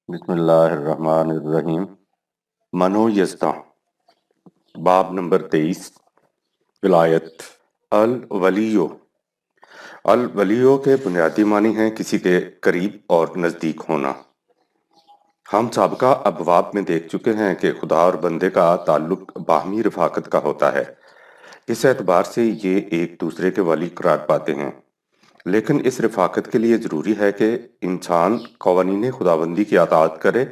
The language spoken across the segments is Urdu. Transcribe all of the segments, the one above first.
بسم اللہ الرحمن الرحیم۔ منو یزداں، باب نمبر 23، ولایت۔ الولیو، الولیو کے بنیادی معنی ہیں کسی کے قریب اور نزدیک ہونا۔ ہم سابقہ ابواب میں دیکھ چکے ہیں کہ خدا اور بندے کا تعلق باہمی رفاقت کا ہوتا ہے۔ اس اعتبار سے یہ ایک دوسرے کے ولی قرار پاتے ہیں، لیکن اس رفاقت کے لیے ضروری ہے کہ انسان قوانین خداوندی کی اطاعت کرے۔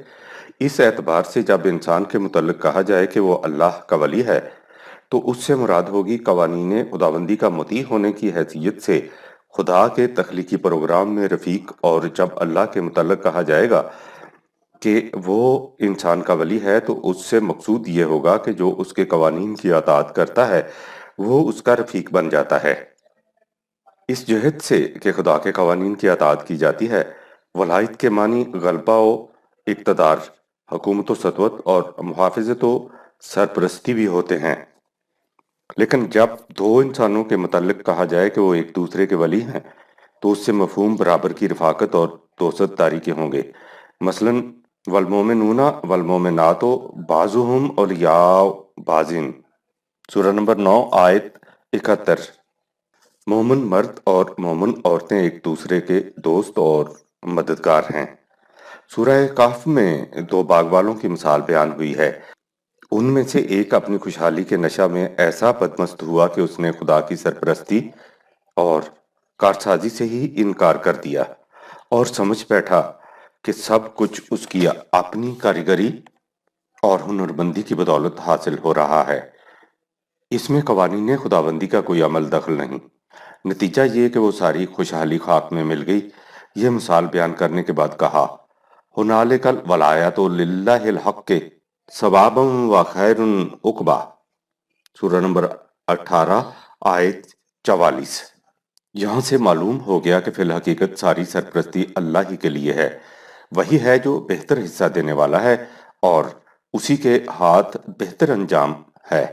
اس اعتبار سے جب انسان کے متعلق کہا جائے کہ وہ اللہ کا ولی ہے تو اس سے مراد ہوگی قوانین خداوندی کا مطیع ہونے کی حیثیت سے خدا کے تخلیقی پروگرام میں رفیق، اور جب اللہ کے متعلق کہا جائے گا کہ وہ انسان کا ولی ہے تو اس سے مقصود یہ ہوگا کہ جو اس کے قوانین کی اطاعت کرتا ہے وہ اس کا رفیق بن جاتا ہے۔ اس جہت سے کہ خدا کے قوانین کی اطاعت کی جاتی ہے، ولایت کے معنی غلبہ و اقتدار، حکومت و سطوت اور محافظت و سرپرستی بھی ہوتے ہیں۔ لیکن جب دو انسانوں کے متعلق کہا جائے کہ وہ ایک دوسرے کے ولی ہیں تو اس سے مفہوم برابر کی رفاقت اور توسط داری کے ہوں گے۔ مثلاً والمومنون والمومنات بعضهم اولیاء بعض، سورہ نمبر 9 آیت 71۔ مومن مرد اور مومن عورتیں ایک دوسرے کے دوست اور مددگار ہیں۔ سورہ کہف میں دو باغ والوں کی مثال بیان ہوئی ہے۔ ان میں سے ایک اپنی خوشحالی کے نشہ میں ایسا بدمست ہوا کہ اس نے خدا کی سرپرستی اور کارسازی سے ہی انکار کر دیا اور سمجھ بیٹھا کہ سب کچھ اس کی اپنی کاریگری اور ہنرمندی کی بدولت حاصل ہو رہا ہے۔ اس میں قوانین خداوندی کا کوئی عمل دخل نہیں۔ نتیجہ یہ کہ وہ ساری خوشحالی خاک میں مل گئی۔ یہ مثال بیان کرنے کے بعد کہا، ہنالک الولایۃ للہ الحق ثوابا و خیر عقبیٰ، سورہ نمبر 18 آیت 44۔ یہاں سے معلوم ہو گیا کہ فی الحقیقت ساری سرپرستی اللہ ہی کے لیے ہے۔ وہی ہے جو بہتر حصہ دینے والا ہے اور اسی کے ہاتھ بہتر انجام ہے۔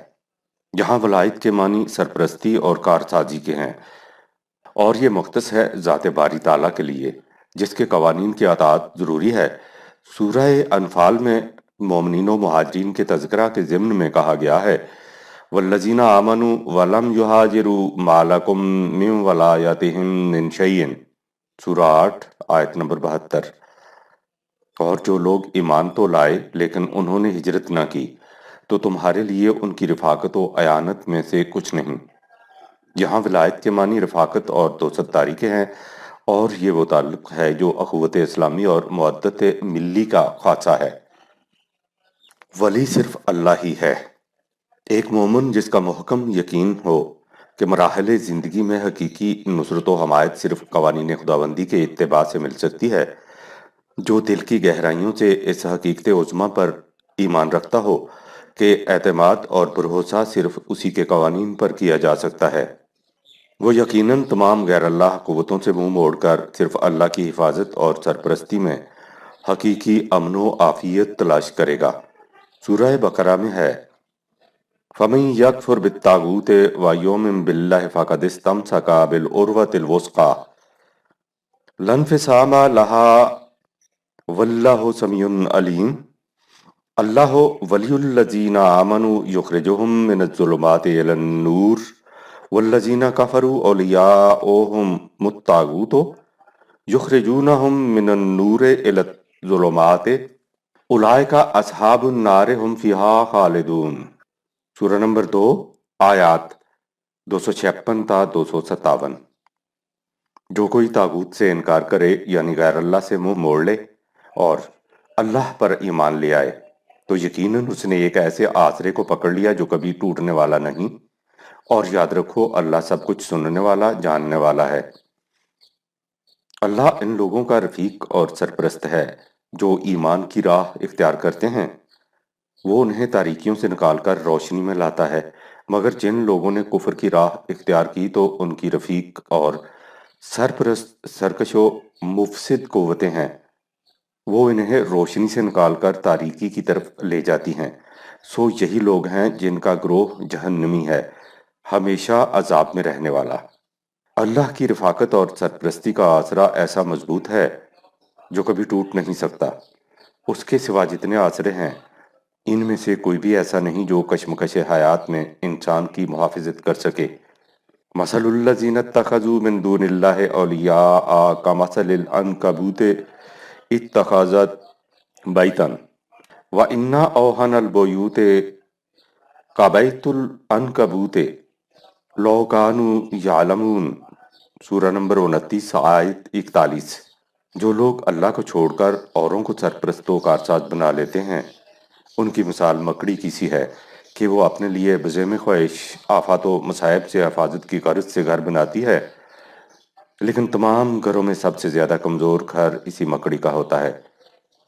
یہاں ولایت کے معنی سرپرستی اور کارسازی کے ہیں، اور یہ مختص ہے ذات باری تعالیٰ کے لیے جس کے قوانین کی اطاعت ضروری ہے۔ سورہ انفال میں مومنین و مہاجرین کے تذکرہ کے ضمن میں کہا گیا ہے، والذین آمنوا ولم یہاجروا ما لکم من ولایتہم من شیء، سورہ 8 آیت نمبر 72۔ اور جو لوگ ایمان تو لائے لیکن انہوں نے ہجرت نہ کی تو تمہارے لیے ان کی رفاقت و اعانت میں سے کچھ نہیں۔ یہاں ولایت کے معنی رفاقت اور توسط داری کے ہیں، اور یہ وہ تعلق ہے جو اخوت اسلامی اور مودت ملی کا خاصہ ہے۔ ولی صرف اللہ ہی ہے۔ ایک مومن جس کا محکم یقین ہو کہ مراحل زندگی میں حقیقی نصرت و حمایت صرف قوانین خداوندی کے اتباع سے مل سکتی ہے، جو دل کی گہرائیوں سے اس حقیقت عظمیٰ پر ایمان رکھتا ہو کہ اعتماد اور بھروسہ صرف اسی کے قوانین پر کیا جا سکتا ہے، وہ یقیناً تمام غیر اللہ قوتوں سے منہ موڑ کر صرف اللہ کی حفاظت اور سرپرستی میں حقیقی امن و عافیت تلاش کرے گا۔ سورہ بقرہ میں ہے، فَمَن يَكْفُرْ بِالطَّاغُوتِ وَيُؤْمِن بِاللَّهِ فَقَدِ اسْتَمْسَكَ بِالْعُرْوَةِ الْوُثْقَىٰ لَا انفصام لَهَا وَاللَّهُ سَمِيعٌ عَلِيمٌ۔ اللہ ولی الذین آمنوا یخرجہم من الظلمات الی النور والذین کفروا اولیاؤہم الطاغوت یخرجونہم من النور الی الظلمات اولئک اصحاب النار ہم فیہا خالدون، سورہ نمبر 2 آیات 256 تا 257۔ جو کوئی طاغوت سے انکار کرے یعنی غیر اللہ سے منہ موڑ لے اور اللہ پر ایمان لے آئے تو یقیناً اس نے ایک ایسے آسرے کو پکڑ لیا جو کبھی ٹوٹنے والا نہیں، اور یاد رکھو اللہ سب کچھ سننے والا جاننے والا ہے۔ اللہ ان لوگوں کا رفیق اور سرپرست ہے جو ایمان کی راہ اختیار کرتے ہیں، وہ انہیں تاریکیوں سے نکال کر روشنی میں لاتا ہے، مگر جن لوگوں نے کفر کی راہ اختیار کی تو ان کی رفیق اور سرپرست سرکش و مفسد قوتیں ہیں، وہ انہیں روشنی سے نکال کر تاریکی کی طرف لے جاتی ہیں۔ سو یہی لوگ ہیں جن کا گروہ جہنمی ہے، ہمیشہ عذاب میں رہنے والا۔ اللہ کی رفاقت اور سرپرستی کا آسرا ایسا مضبوط ہے جو کبھی ٹوٹ نہیں سکتا۔ اس کے سوا جتنے آسرے ہیں ان میں سے کوئی بھی ایسا نہیں جو کشمکش حیات میں انسان کی محافظت کر سکے۔ مثل الذین اتخذوا من دون اللہ اولیاء کمثل العنکبوت اتخذت بیتا وَإِنَّ أَوْهَنَ الْبُيُوتِ كَبَيْتُ الْعَنكَبُوتِ لَوْ كَانُوا يَعْلَمُونَ سورہ نمبر 29 آیت 41۔ جو لوگ اللہ کو چھوڑ کر اوروں کو سرپرست و کارساز بنا لیتے ہیں ان کی مثال مکڑی کی سی ہے کہ وہ اپنے لیے بزم خواہش آفات و مصائب سے حفاظت کی غرض سے گھر بناتی ہے، لیکن تمام گھروں میں سب سے زیادہ کمزور گھر اسی مکڑی کا ہوتا ہے۔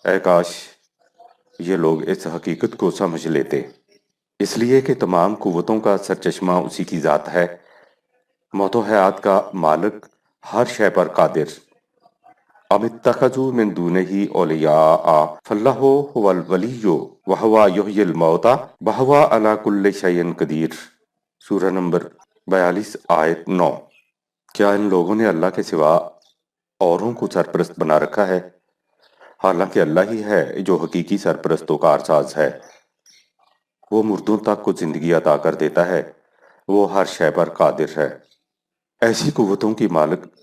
اے کاش یہ لوگ اس حقیقت کو سمجھ لیتے، اس لیے کہ تمام قوتوں کا سرچشمہ اسی کی ذات ہے، موت و حیات کا مالک، ہر شے پر قادر۔ ام اتخذوا من دونہ اولیاء فاللہ هو الولی وہو یحیی الموتى وہو علی کل شیء قدیر سورہ نمبر 42 آیت 9۔ کیا ان لوگوں نے اللہ کے سوا اوروں کو سرپرست بنا رکھا ہے، حالانکہ اللہ ہی ہے جو حقیقی سرپرست و کارساز ہے۔ وہ مردوں تک کو زندگی عطا کر دیتا ہے، وہ ہر شے پر قادر ہے۔ ایسی قوتوں کی مالک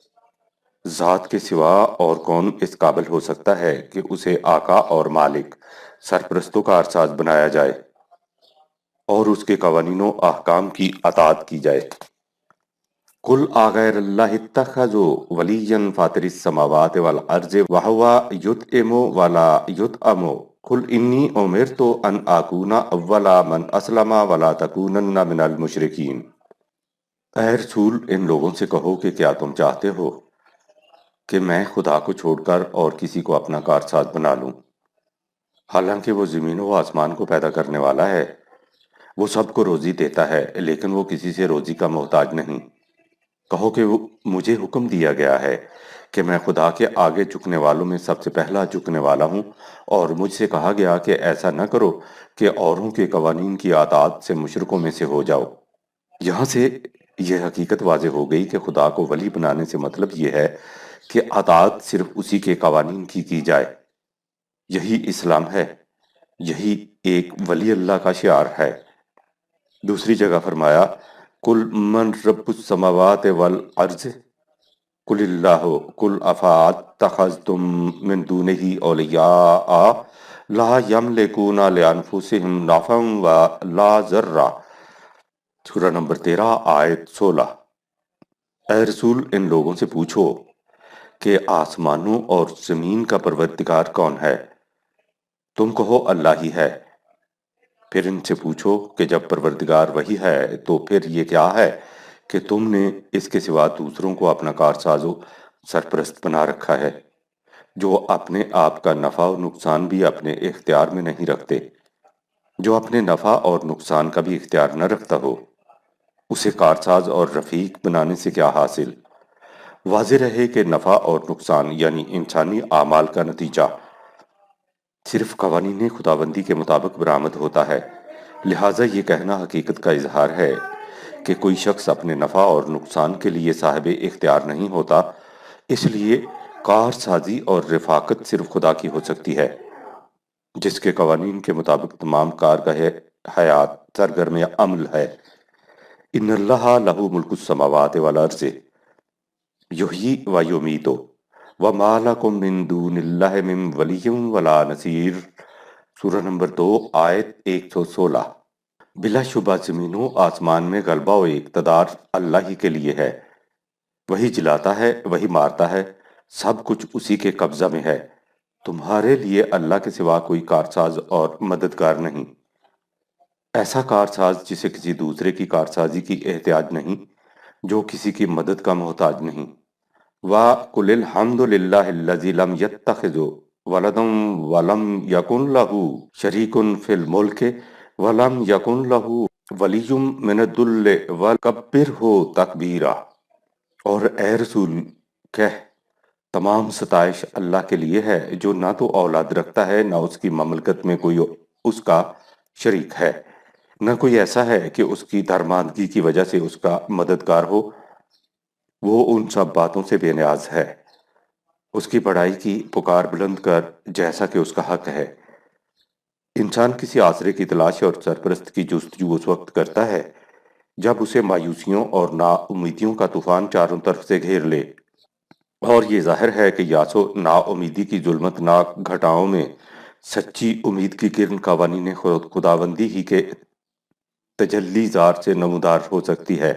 ذات کے سوا اور کون اس قابل ہو سکتا ہے کہ اسے آقا اور مالک، سرپرست و کارساز بنایا جائے اور اس کے قوانین و احکام کی اطاعت کی جائے۔ قل آغیر اللہ اتخذوا ولیا فاطر السماوات والارض وہو یطعم ولا یطعم قل انی امرت ان اکون اول من اسلم ولا تکونن من المشرکین۔ اے رسول ان لوگوں سے کہو کہ کیا تم چاہتے ہو کہ میں خدا کو چھوڑ کر اور کسی کو اپنا کارساز بنا لوں، حالانکہ وہ زمین و آسمان کو پیدا کرنے والا ہے، وہ سب کو روزی دیتا ہے لیکن وہ کسی سے روزی کا محتاج نہیں۔ کہو کہ مجھے حکم دیا گیا ہے کہ میں خدا کے آگے جھکنے والوں میں سب سے پہلا جھکنے والا ہوں، اور مجھ سے کہا گیا کہ ایسا نہ کرو کہ اوروں کے قوانین کی اطاعت سے مشرکوں میں سے ہو جاؤ۔ یہاں سے یہ حقیقت واضح ہو گئی کہ خدا کو ولی بنانے سے مطلب یہ ہے کہ اطاعت صرف اسی کے قوانین کی جائے۔ یہی اسلام ہے، یہی ایک ولی اللہ کا شعار ہے۔ دوسری جگہ فرمایا قل من رب السماوات والارض قل اللہ قل افاتخذتم من دونہ اولیاء لا یملکون لانفسہم نفعا ولا ضرا سورہ نمبر 13 آیت 16۔ اے رسول ان لوگوں سے پوچھو کہ آسمانوں اور زمین کا پروردگار کون ہے؟ تم کہو اللہ ہی ہے۔ پھر ان سے پوچھو کہ جب پروردگار وہی ہے تو پھر یہ کیا ہے کہ تم نے اس کے سوا دوسروں کو اپنا کارساز و سرپرست بنا رکھا ہے، جو اپنے آپ کا نفع و نقصان بھی اپنے اختیار میں نہیں رکھتے۔ جو اپنے نفع اور نقصان کا بھی اختیار نہ رکھتا ہو، اسے کارساز اور رفیق بنانے سے کیا حاصل؟ واضح رہے کہ نفع اور نقصان یعنی انسانی اعمال کا نتیجہ صرف قوانین خداوندی کے مطابق برآمد ہوتا ہے، لہٰذا یہ کہنا حقیقت کا اظہار ہے کہ کوئی شخص اپنے نفع اور نقصان کے لیے صاحب اختیار نہیں ہوتا، اس لیے کارسازی اور رفاقت صرف خدا کی ہو سکتی ہے، جس کے قوانین کے مطابق تمام کارگاہ حیات سرگرم عمل ہے۔ ان اللہ لہ ملک السماوات والارض یحیی و یمیت وما لکم من دون اللہ من ولی ولا نصیر سورہ نمبر 2 آیت 116۔ بلا شبہ زمین و آسمان میں غلبہ و اقتدار اللہ ہی کے لیے ہے، وہی جلاتا ہے، وہی مارتا ہے، سب کچھ اسی کے قبضہ میں ہے۔ تمہارے لیے اللہ کے سوا کوئی کارساز اور مددگار نہیں، ایسا کارساز جسے کسی دوسرے کی کارسازی کی احتیاج نہیں، جو کسی کی مدد کا محتاج نہیں۔ وَقُلِ الْحَمْدُ لِلَّهِ الَّذِي لَمْ يَتَّخِذْ وَلَدًا وَلَمْ يَكُنْ لَهُ شَرِيكٌ فِي الْمُلْكِ وَلَمْ يَكُنْ لَهُ وَلِيٌّ مِّنَ الذُّلِّ وَكَبِّرْهُ تَكْبِيرًا۔ اور اے رسول کہہ تمام ستائش اللہ کے لیے ہے جو نہ تو اولاد رکھتا ہے، نہ اس کی مملکت میں کوئی اس کا شریک ہے، نہ کوئی ایسا ہے کہ اس کی درماندگی کی وجہ سے اس کا مددگار ہو۔ وہ ان سب باتوں سے بے نیاز ہے۔ اس کی بڑائی کی پکار بلند کر جیسا کہ اس کا حق ہے۔ انسان کسی آسرے کی تلاش اور سرپرست کی جستجو اس وقت کرتا ہے جب اسے مایوسیوں اور نا امیدیوں کا طوفان چاروں طرف سے گھیر لے، اور یہ ظاہر ہے کہ یاس و نا امیدی کی ظلمت ناک گھٹاؤں میں سچی امید کی کرن قوانین خداوندی ہی کے تجلی زار سے نمودار ہو سکتی ہے۔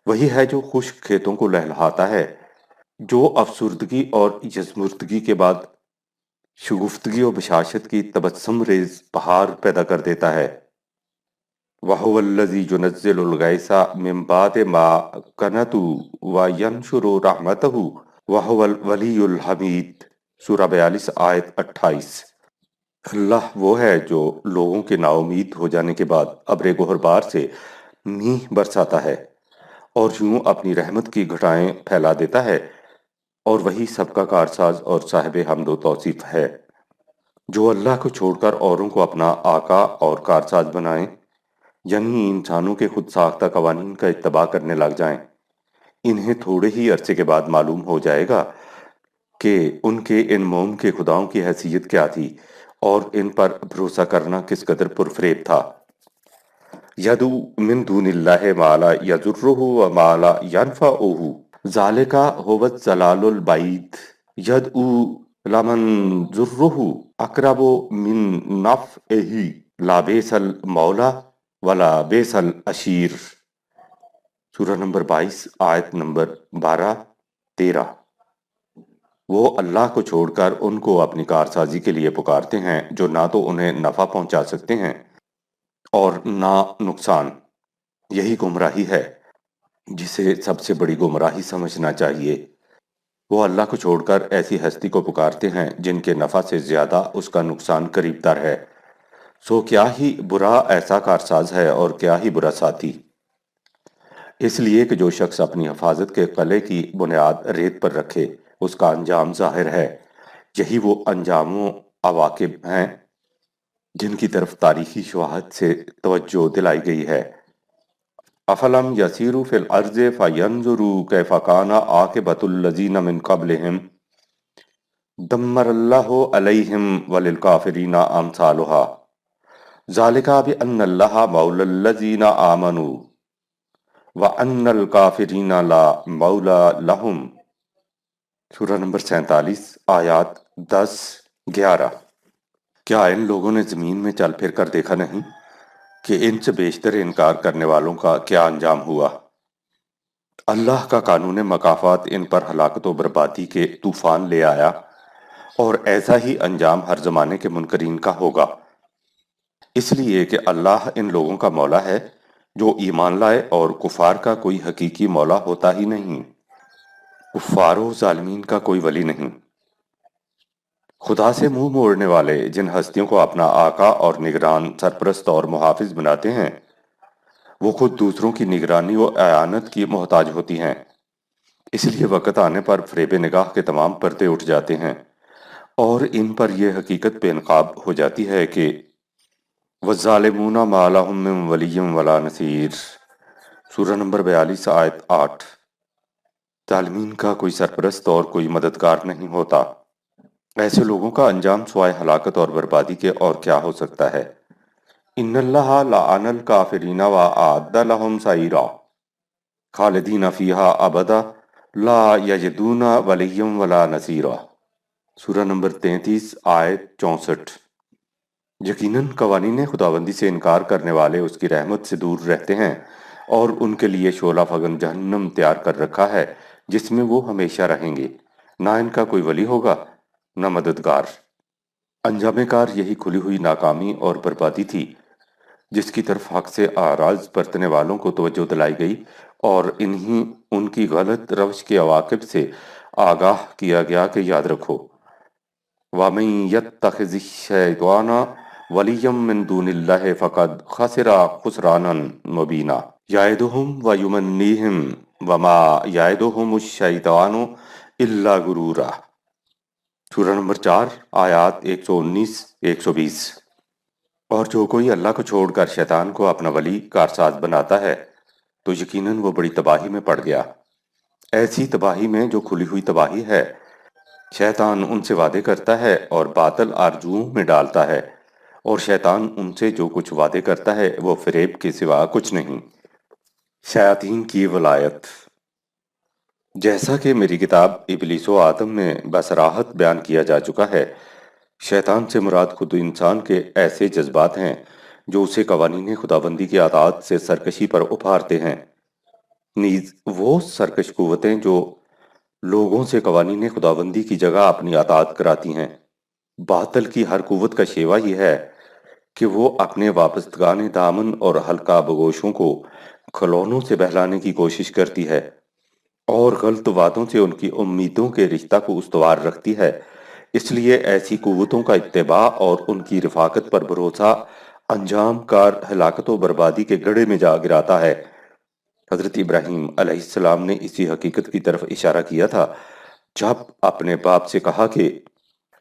وہی ہے جو خشک کھیتوں کو لہلہاتا ہے، جو افسردگی اور یزمردگی کے بعد شگفتگی و بشاشت کی تبسم ریز بہار پیدا کر دیتا ہے۔ وَهُوَ الَّذِي يُنَزِّلُ الْغَيْثَ مِن بَعْدِ مَا قَنَطُوا وَيَنشُرُ رَحْمَتَهُ وَهُوَ الْوَلِيُّ الْحَمِيدُ سورہ 42 آیت 28۔ اللہ وہ ہے جو لوگوں کے نا امید ہو جانے کے بعد ابر گہربار سے میںہ برساتا ہے اور یوں اپنی رحمت کی گھٹائیں پھیلا دیتا ہے، اور وہی سب کا کارساز اور صاحب حمد و توصیف ہے۔ جو اللہ کو چھوڑ کر اوروں کو اپنا آقا اور کارساز بنائیں، یعنی انسانوں کے خود ساختہ قوانین کا اتباع کرنے لگ جائیں، انہیں تھوڑے ہی عرصے کے بعد معلوم ہو جائے گا کہ ان کے ان موم کے خداؤں کی حیثیت کیا تھی اور ان پر بھروسہ کرنا کس قدر پرفریب تھا۔ یدعو من دون اللہ ما لا یضرہ وما لا ینفعہ ذالک ھو الضلال البعید یدعو لمن ضرہ اقرب من نفعہ لا بیس المولا ولا بیس العشیر سورہ نمبر 22 آیت نمبر 12-13۔ وہ اللہ کو چھوڑ کر ان کو اپنی کارسازی کے لیے پکارتے ہیں جو نہ تو انہیں نفع پہنچا سکتے ہیں اور نہ نقصان۔ یہی گمراہی ہے جسے سب سے بڑی گمراہی سمجھنا چاہیے۔ وہ اللہ کو چھوڑ کر ایسی ہستی کو پکارتے ہیں جن کے نفع سے زیادہ اس کا نقصان قریب تر ہے، سو کیا ہی برا ایسا کارساز ہے اور کیا ہی برا ساتھی۔ اس لیے کہ جو شخص اپنی حفاظت کے قلعے کی بنیاد ریت پر رکھے اس کا انجام ظاہر ہے۔ یہی وہ انجام و عواقب ہیں جن کی طرف تاریخی شواہد سے توجہ دلائی گئی ہے۔ افلم یسیروا فی الارض فینظروا کیف کان عاقبۃ الذین من قبلہم دمر اللہ علیہم وللکافرین امثالھا ذالک بان اللہ مولی الذین آمنوا وَأَنَّ الْكَافِرِينَ لَا مَوْلَى لَهُمْ سورہ نمبر 47 آیات 10-11۔ کیا ان لوگوں نے زمین میں چل پھر کر دیکھا نہیں کہ ان سے بیشتر انکار کرنے والوں کا کیا انجام ہوا؟ اللہ کا قانون مکافات ان پر ہلاکت و بربادی کے طوفان لے آیا، اور ایسا ہی انجام ہر زمانے کے منکرین کا ہوگا، اس لیے کہ اللہ ان لوگوں کا مولا ہے جو ایمان لائے، اور کفار کا کوئی حقیقی مولا ہوتا ہی نہیں، کفار و ظالمین کا کوئی ولی نہیں۔ خدا سے منہ موڑنے والے جن ہستیوں کو اپنا آقا اور نگران، سرپرست اور محافظ بناتے ہیں، وہ خود دوسروں کی نگرانی و اعانت کی محتاج ہوتی ہیں۔ اس لیے وقت آنے پر فریب نگاہ کے تمام پردے اٹھ جاتے ہیں، اور ان پر یہ حقیقت بے نقاب ہو جاتی ہے کہ وَالظَّالِمُونَ مَا لَهُم مِّن وَلِيٍّ وَلَا نَصِيرٍ سورہ نمبر 42 آیت 8۔ ظالمین کا کوئی سرپرست اور کوئی مددگار نہیں ہوتا۔ ایسے لوگوں کا انجام سوائے ہلاکت اور بربادی کے اور کیا ہو سکتا ہے؟ ان اللہ لعن الکافرین واعد لهم سعیرا خالدین فیہا ابدا لا یجدون ولیا ولا نصیرا سورہ نمبر 33 آیت 64۔ یقیناً قوانین خداوندی سے انکار کرنے والے اس کی رحمت سے دور رہتے ہیں، اور ان کے لیے شعلہ فگن جہنم تیار کر رکھا ہے جس میں وہ ہمیشہ رہیں گے، نہ ان کا کوئی ولی ہوگا نہ مددگار۔ انجام کار یہی کھلی ہوئی ناکامی اور بربادی تھی جس کی طرف حق سے اعراض برتنے والوں کو توجہ دلائی گئی، اور انہی ان کی غلط روش کے عواقب سے آگاہ کیا گیا کہ یاد رکھو وَمَن يَتَّخِذِ الشَّيْطَانَ وَلِيًّا مِّن دُونِ اللَّهِ فَقَدْ خَسِرَ خُسْرَانًا مُبِينًا يَعِدُهُمْ وَيُمَنِّيهِمْ وَمَا يَعِدُهُمُ الشَّيْطَانُ إِلَّا غُرُورًا سورہ نمبر 4 آیات 119-120۔ اور جو کوئی اللہ کو چھوڑ کر شیطان کو اپنا ولی کارساز بناتا ہے تو یقیناً وہ بڑی تباہی میں پڑ گیا، ایسی تباہی میں جو کھلی ہوئی تباہی ہے۔ شیطان ان سے وعدے کرتا ہے اور باطل آرزوؤں میں ڈالتا ہے، اور شیطان ان سے جو کچھ وعدے کرتا ہے وہ فریب کے سوا کچھ نہیں۔ شیاطین کی ولایت۔ جیسا کہ میری کتاب ابلیس و آدم میں بصراحت بیان کیا جا چکا ہے، شیطان سے مراد خود انسان کے ایسے جذبات ہیں جو اسے قوانین خداوندی کی اطاعت سے سرکشی پر ابھارتے ہیں، نیز وہ سرکش قوتیں جو لوگوں سے قوانین خداوندی کی جگہ اپنی اطاعت کراتی ہیں۔ باطل کی ہر قوت کا شیوا یہ ہے کہ وہ اپنے وابستگان دامن اور حلقہ بگوشوں کو کھلونوں سے بہلانے کی کوشش کرتی ہے اور غلط وعدوں سے ان کی امیدوں کے رشتہ کو استوار رکھتی ہے۔ اس لیے ایسی قوتوں کا اتباع اور ان کی رفاقت پر بھروسہ انجام کار ہلاکت و بربادی کے گڑھے میں جا گراتا ہے۔ حضرت ابراہیم علیہ السلام نے اسی حقیقت کی طرف اشارہ کیا تھا جب اپنے باپ سے کہا کہ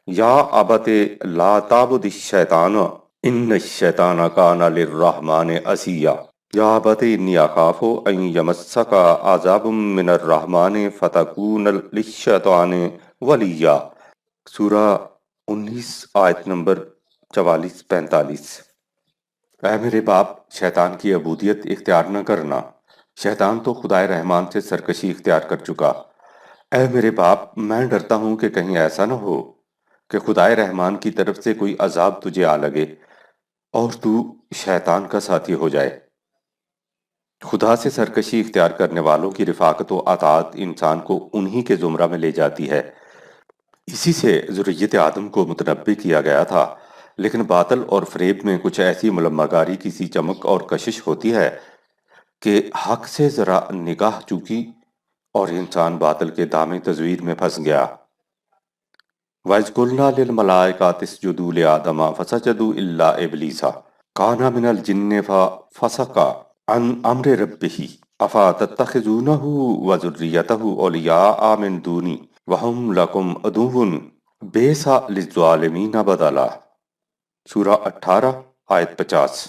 یا ابت لا تعبد الشیطان ان الشیطان کان للرحمن عصیا، یا ابت انی اخاف ان یمسک عذاب من الرحمن فتکون للشیطان ولیا۔ سورہ 19 آیت نمبر 44-45۔ اے میرے باپ، شیطان کی عبودیت اختیار نہ کرنا، شیطان تو خدائے رحمان سے سرکشی اختیار کر چکا۔ اے میرے باپ، میں ڈرتا ہوں کہ کہیں ایسا نہ ہو کہ خدائے رحمان کی طرف سے کوئی عذاب تجھے آ لگے اور تو شیطان کا ساتھی ہو جائے۔ خدا سے سرکشی اختیار کرنے والوں کی رفاقت و اطاعت انسان کو انہی کے زمرہ میں لے جاتی ہے۔ اسی سے ذریت آدم کو متنبع کیا گیا تھا، لیکن باطل اور فریب میں کچھ ایسی ملمہ کی سی چمک اور کشش ہوتی ہے کہ حق سے ذرا نگاہ چوکی اور انسان باطل کے دامے تزویر میں پھنس گیا۔ وَإِذْ قُلْنَا لِلْمَلَائِكَةِ اسْجُدُوا لِآدَمَ فَسَجَدُوا إِلَّا إِبْلِيسَ كَانَ مِنَ الْجِنِّ فَفَسَقَ عَنْ أَمْرِ رَبِّهِ أَفَتَتَّخِذُونَهُ وَذُرِّيَّتَهُ أَوْلِيَاءَ مِن دُونِي وَهُمْ لَكُمْ عَدُوٌّ بِئْسَ لِلظَّالِمِينَ بَدَلًا۔ سورہ 18 آیت 50۔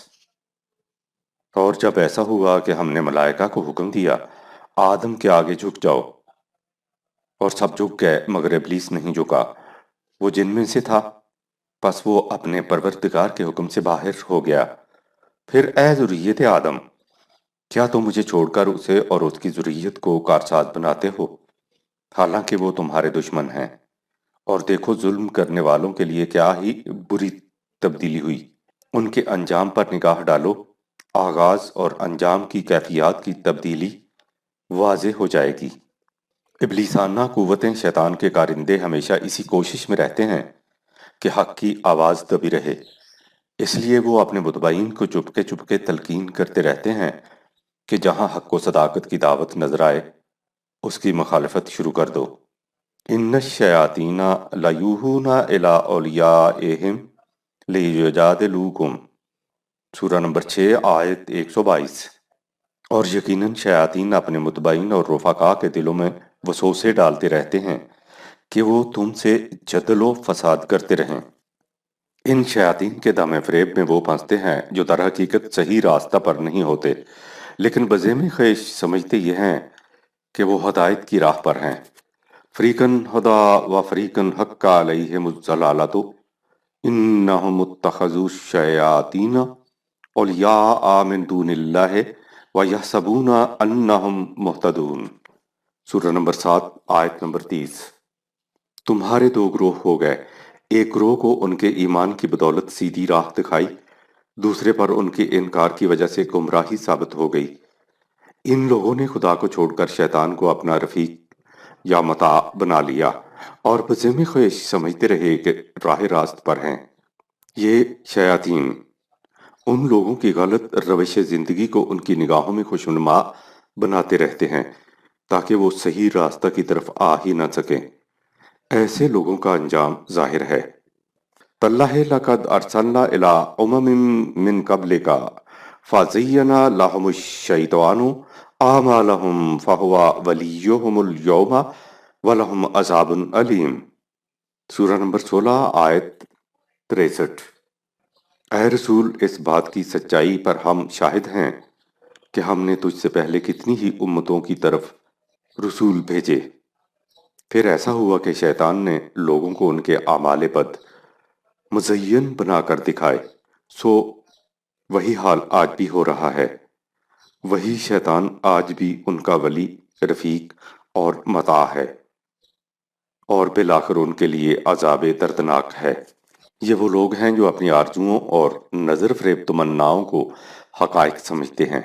اور جب ایسا ہوا کہ ہم نے ملائکہ کو حکم دیا آدم کے آگے جھک جاؤ، اور سب جھک گئے مگر ابلیس نہیں جھکا، وہ جن میں سے تھا، پس وہ اپنے پروردگار کے حکم سے باہر ہو گیا۔ پھر اے ذریت آدم، کیا تم مجھے چھوڑ کر اسے اور اس کی ذریت کو کارساز بناتے ہو، حالانکہ وہ تمہارے دشمن ہیں؟ اور دیکھو ظلم کرنے والوں کے لیے کیا ہی بری تبدیلی ہوئی۔ ان کے انجام پر نگاہ ڈالو، آغاز اور انجام کی کیفیات کی تبدیلی واضح ہو جائے گی۔ ابلیسانہ قوتیں، شیطان کے کارندے ہمیشہ اسی کوشش میں رہتے ہیں کہ حق کی آواز دبی رہے، اس لیے وہ اپنے متبعین کو چپکے چپکے تلقین کرتے رہتے ہیں کہ جہاں حق و صداقت کی دعوت نظر آئے اس کی مخالفت شروع کر دو۔ ان الشیاطین لیوحون الی اولیائہم لیجادلوکم، سورہ نمبر 6 آیت 122۔ اور یقیناً شیاطین اپنے متبعین اور رفقا کے دلوں میں وسوسے ڈالتے رہتے ہیں کہ وہ تم سے جدل و فساد کرتے رہیں۔ ان شیاطین کے دم فریب میں وہ پھنستے ہیں جو در حقیقت صحیح راستہ پر نہیں ہوتے، لیکن بزم خیش سمجھتے یہ ہیں کہ وہ ہدایت کی راہ پر ہیں۔ فریقاً ہدا و فریقاً حق علیہم الضلالۃ انہم اتخذوا الشیاطین اولیاء من دون اللہ ویحسبون انہم مہتدون۔ سورہ نمبر 7 آیت نمبر 30۔ تمہارے دو گروہ ہو گئے، ایک گروہ کو ان کے ایمان کی بدولت سیدھی راہ دکھائی، دوسرے پر ان کے انکار کی وجہ سے گمراہی ثابت ہو گئی۔ ان لوگوں نے خدا کو چھوڑ کر شیطان کو اپنا رفیق یا متاع بنا لیا اور بزم خیش سمجھتے رہے کہ راہ راست پر ہیں۔ یہ شیاطین ان لوگوں کی غلط روش زندگی کو ان کی نگاہوں میں خوشنما بناتے رہتے ہیں تاکہ وہ صحیح راستہ کی طرف آ ہی نہ سکیں۔ ایسے لوگوں کا انجام ظاہر ہے۔ تاللہ لقد ارسلنا الی امم من قبلک فزین لهم الشیطان اعمالهم فهو ولیہم الیوم ولہم عذاب علیم۔ سورہ نمبر 16 آیت 63۔ اے رسول، اس بات کی سچائی پر ہم شاہد ہیں کہ ہم نے تجھ سے پہلے کتنی ہی امتوں کی طرف رسول بھیجے، پھر ایسا ہوا کہ شیطان نے لوگوں کو ان کے اعمال بد مزین بنا کر دکھائے، سو وہی حال آج بھی ہو رہا ہے۔ وہی شیطان آج بھی ان کا ولی، رفیق اور متاع ہے، اور بالآخر ان کے لیے عذاب دردناک ہے۔ یہ وہ لوگ ہیں جو اپنی آرزوؤں اور نظر فریب تمناؤں کو حقائق سمجھتے ہیں،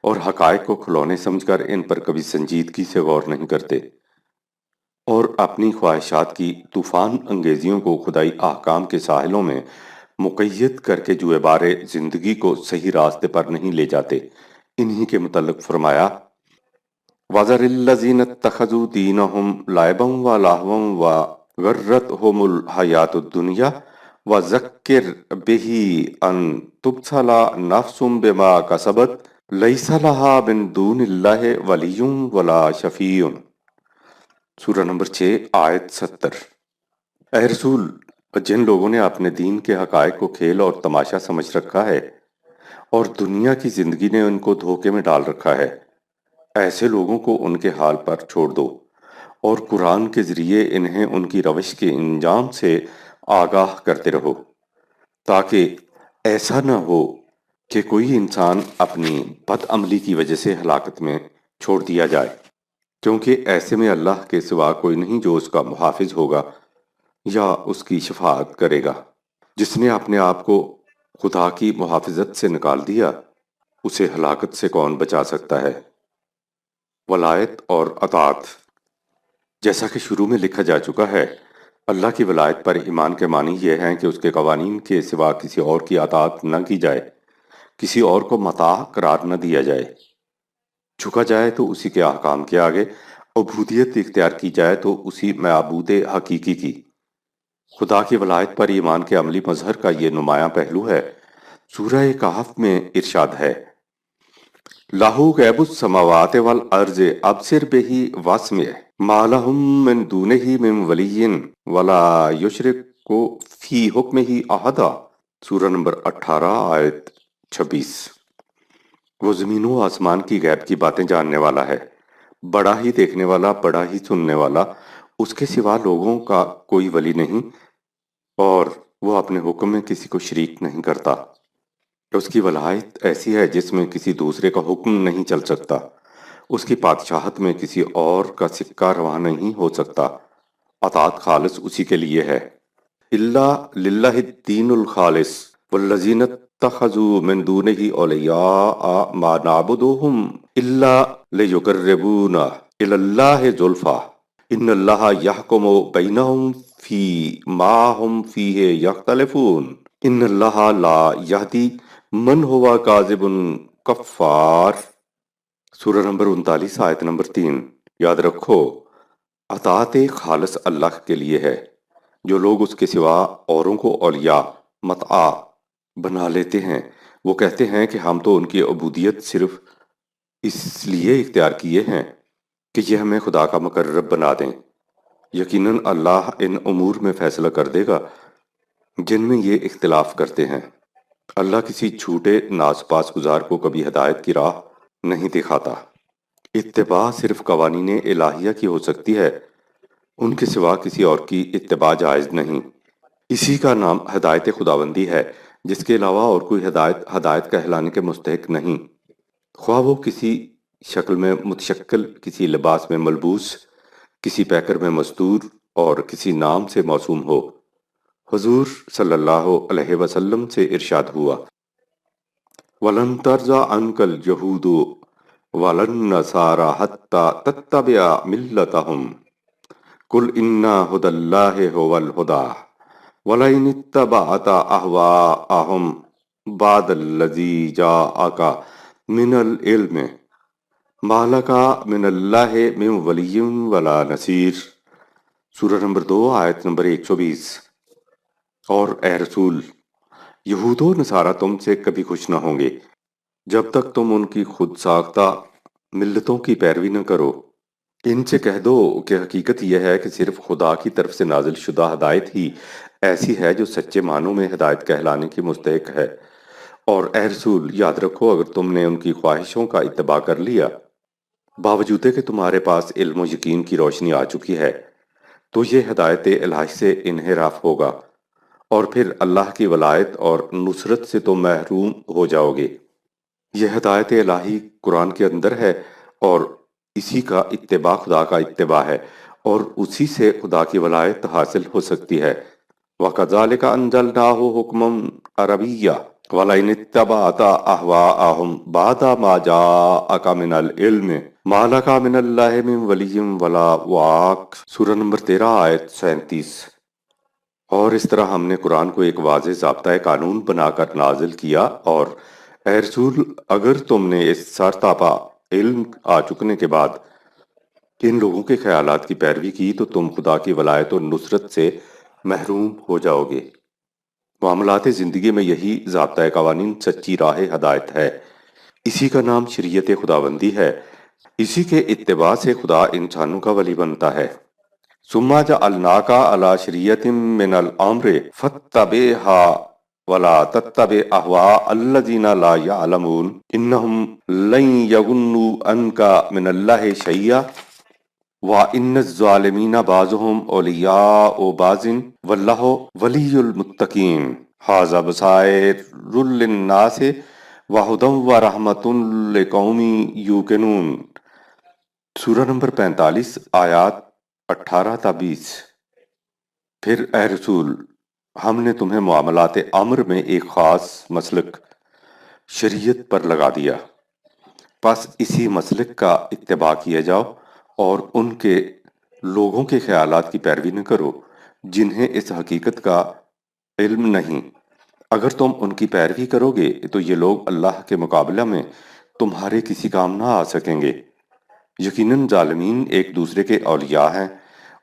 اور حقائق کو کھلونے سمجھ کر ان پر کبھی سنجیدگی سے غور نہیں کرتے، اور اپنی خواہشات کی طوفان انگیزیوں کو خدائی احکام کے ساحلوں میں مقید کر کے جوئے بارے زندگی کو صحیح راستے پر نہیں لے جاتے۔ انہی کے متعلق فرمایا، وَذَرِ الَّذِينَ اتَّخَذُوا دِينَهُمْ لَعِبًا وَلَهْوًا وَغَرَّتْهُمُ الْحَيَاةُ الدُّنْيَا وَذَكِّرْ بِهِ أَن تُبْسَلَ نَفْسٌ بِمَا كَسَبَتْ لَيْسَ لَهَا مِن دُونِ اللَّهِ وَلِيٌّ وَلَا شَفِيعٌ۔ سورہ نمبر 6 آیت 70۔ اے رسول، جن لوگوں نے اپنے دین کے حقائق کو کھیل اور تماشا سمجھ رکھا ہے اور دنیا کی زندگی نے ان کو دھوکے میں ڈال رکھا ہے، ایسے لوگوں کو ان کے حال پر چھوڑ دو، اور قرآن کے ذریعے انہیں ان کی روش کے انجام سے آگاہ کرتے رہو، تاکہ ایسا نہ ہو کہ کوئی انسان اپنی بد عملی کی وجہ سے ہلاکت میں چھوڑ دیا جائے، کیونکہ ایسے میں اللہ کے سوا کوئی نہیں جو اس کا محافظ ہوگا یا اس کی شفاعت کرے گا۔ جس نے اپنے آپ کو خدا کی محافظت سے نکال دیا، اسے ہلاکت سے کون بچا سکتا ہے؟ ولایت اور اطاعت۔ جیسا کہ شروع میں لکھا جا چکا ہے، اللہ کی ولایت پر ایمان کے معنی یہ ہیں کہ اس کے قوانین کے سوا کسی اور کی اطاعت نہ کی جائے، کسی اور کو مطاع قرار نہ دیا جائے، جھکا جائے تو اسی کے احکام کے آگے، عبودیت اختیار کی جائے تو اسی معبود حقیقی کی۔ خدا کی ولایت پر ایمان کے عملی مظہر کا یہ نمایاں پہلو ہے۔ سورہ کہف میں ارشاد ہے، لَہُ غیب السماوات والارض ابصر بہ واسمع ما لهم من دونہ من ولی ولا یشرک فی حکمہ احدا۔ سورہ نمبر 18 آیت 26۔ وہ زمین و آسمان کی غیب کی باتیں جاننے والا ہے، بڑا ہی دیکھنے والا، بڑا ہی سننے والا، اس کے سوا لوگوں کا کوئی ولی نہیں، اور وہ اپنے حکم میں کسی کو شریک نہیں کرتا۔ اس کی ولایت ایسی ہے جس میں کسی دوسرے کا حکم نہیں چل سکتا، اس کی بادشاہت میں کسی اور کا سکہ رواں نہیں ہو سکتا، اطاعت خالص اسی کے لیے ہے۔ الا للہ الدین الخالص والذین اتخذوا من دونہ اولیاء ما نعبدهم الا لیقربونا الی اللہ زلفی ان اللہ یحکم بینہم فی ما ہم فیہ یختلفون ان اللہ لا یہدی من ہوا کاذب کفار۔ سورہ نمبر 39 آیت نمبر 3۔ یاد رکھو، اطاعت خالص اللہ کے لیے ہے۔ جو لوگ اس کے سوا اوروں کو اولیاء، مطاع بنا لیتے ہیں، وہ کہتے ہیں کہ ہم تو ان کی عبودیت صرف اس لیے اختیار کیے ہیں کہ یہ ہمیں خدا کا مقرب بنا دیں۔ یقیناً اللہ ان امور میں فیصلہ کر دے گا جن میں یہ اختلاف کرتے ہیں۔ اللہ کسی جھوٹے ناز پاس گزار کو کبھی ہدایت کی راہ نہیں دکھاتا۔ اتباع صرف قوانین الہیہ کی ہو سکتی ہے، ان کے سوا کسی اور کی اتباع جائز نہیں۔ اسی کا نام ہدایت خداوندی ہے، جس کے علاوہ اور کوئی ہدایت کہلانے کے مستحق نہیں، خواہ وہ کسی شکل میں متشکل، کسی لباس میں ملبوس، کسی پیکر میں مستور اور کسی نام سے موسوم ہو۔ حضور صلی اللہ علیہ وسلم سے ارشاد ہوا، وَلَن تَرْضَىٰ عَنْكَ الْيَهُودُ وَلَا النَّصَارَىٰ حَتَّىٰ تَتَّبِعَ مِلَّتَهُمْ قُلْ إِنَّ هُدَى اللَّهِ هُوَ الْهُدَىٰ وَلَئِنِ اتَّبَعْتَ أَهْوَاءَهُمْ بَعْدَ الَّذِي جَاءَكَ مِنَ الْعِلْمِ مَا لَكَ مِنَ اللَّهِ مِن وَلِيٍّ وَلَا نَصِيرٍ۔ سورہ نمبر 2 آیت نمبر 120۔ اور اے رسول، یہود و نصارہ تم سے کبھی خوش نہ ہوں گے جب تک تم ان کی خود ساختہ ملتوں کی پیروی نہ کرو۔ ان سے کہہ دو کہ حقیقت یہ ہے کہ صرف خدا کی طرف سے نازل شدہ ہدایت ہی ایسی ہے جو سچے معنوں میں ہدایت کہلانے کی مستحق ہے۔ اور اے رسول، یاد رکھو اگر تم نے ان کی خواہشوں کا اتباع کر لیا، باوجود کہ تمہارے پاس علم و یقین کی روشنی آ چکی ہے، تو یہ ہدایت الہی سے انحراف ہوگا، اور پھر اللہ کی ولایت اور نصرت سے تم محروم ہو جاؤ گے۔ یہ ہدایت الہی قرآن کے اندر ہے، اور اسی کا اتباع خدا کا اتباع ہے، اور اسی سے خدا کی ولایت حاصل ہو سکتی ہے۔ وَكَذَلِكَ أَنزَلْنَاهُ حُكْمًا عَرَبِيًّا وَلَئِنِ اتَّبَعْتَ أَهْوَاءَهُمْ بَعْدَ مَا جَاءَكَ مِنَ الْعِلْمِ مَا لَكَ مِنَ اللَّهِ مِنْ وَلِيٍّ وَلَا وَاقٍ۔ سورہ نمبر 13 آیت 37۔ اور اس طرح ہم نے قرآن کو ایک واضح ضابطۂ قانون بنا کر نازل کیا، اور اے رسول، اگر تم نے اس سرتاپا علم آ چکنے کے بعد ان لوگوں کے خیالات کی پیروی کی تو تم خدا کی ولایت و نصرت سے محروم ہو جاؤ گے۔ معاملات زندگی میں یہی ضابطۂ قوانین سچی راہ ہدایت ہے۔ اسی کا نام شریعت خداوندی ہے۔ اسی کے اتباع سے خدا انسانوں کا ولی بنتا ہے۔ ثم جعلناک علی شریعۃ من الامر فاتبعها ولا تتبع اهواء الذین لا يعلمون انهم لن یغنوا عنک من اللہ شیئا وَإِنَّ الظَّالِمِينَ بَعْضُهُمْ أَوْلِيَاءُ بَعْضٍ وَاللَّهُ وَلِيُّ الْمُتَّقِينَ هَٰذَا بَصَائِرُ لِلنَّاسِ وَهُدًى وَرَحْمَةٌ لِقَوْمٍ يُوقِنُونَ۔ سورہ نمبر 45 آیات 18 تا 20۔ پھر اے رسول، ہم نے تمہیں معاملات امر میں ایک خاص مسلک شریعت پر لگا دیا، پس اسی مسلک کا اتباع کیے جاؤ، اور ان کے لوگوں کے خیالات کی پیروی نہ کرو جنہیں اس حقیقت کا علم نہیں۔ اگر تم ان کی پیروی کرو گے تو یہ لوگ اللہ کے مقابلہ میں تمہارے کسی کام نہ آ سکیں گے۔ یقیناً ظالمین ایک دوسرے کے اولیاء ہیں،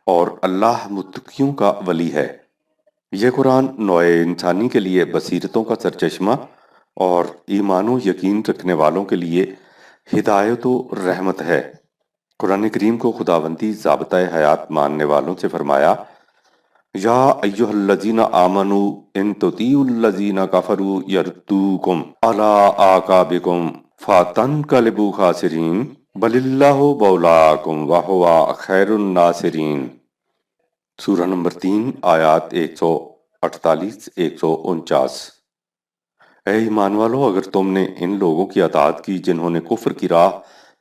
اور اللہ متقیوں کا ولی ہے۔ یہ قرآن نوع انسانی کے لیے بصیرتوں کا سرچشمہ اور ایمان و یقین رکھنے والوں کے لیے ہدایت و رحمت ہے۔ قرآن کریم کو خداوندی ضابطۂ حیات ماننے والوں سے فرمایا، یا ایہا الذین آمنوا ان تطیعوا الذین کفروا یردوکم علی اعقابکم فتنقلبوا خاسرین بل اللہ مولاکم وہو خیر الناصرین۔ سورہ نمبر 3 آیات 148 149۔ اے ایمان والو، اگر تم نے ان لوگوں کی اطاعت کی جنہوں نے کفر کی راہ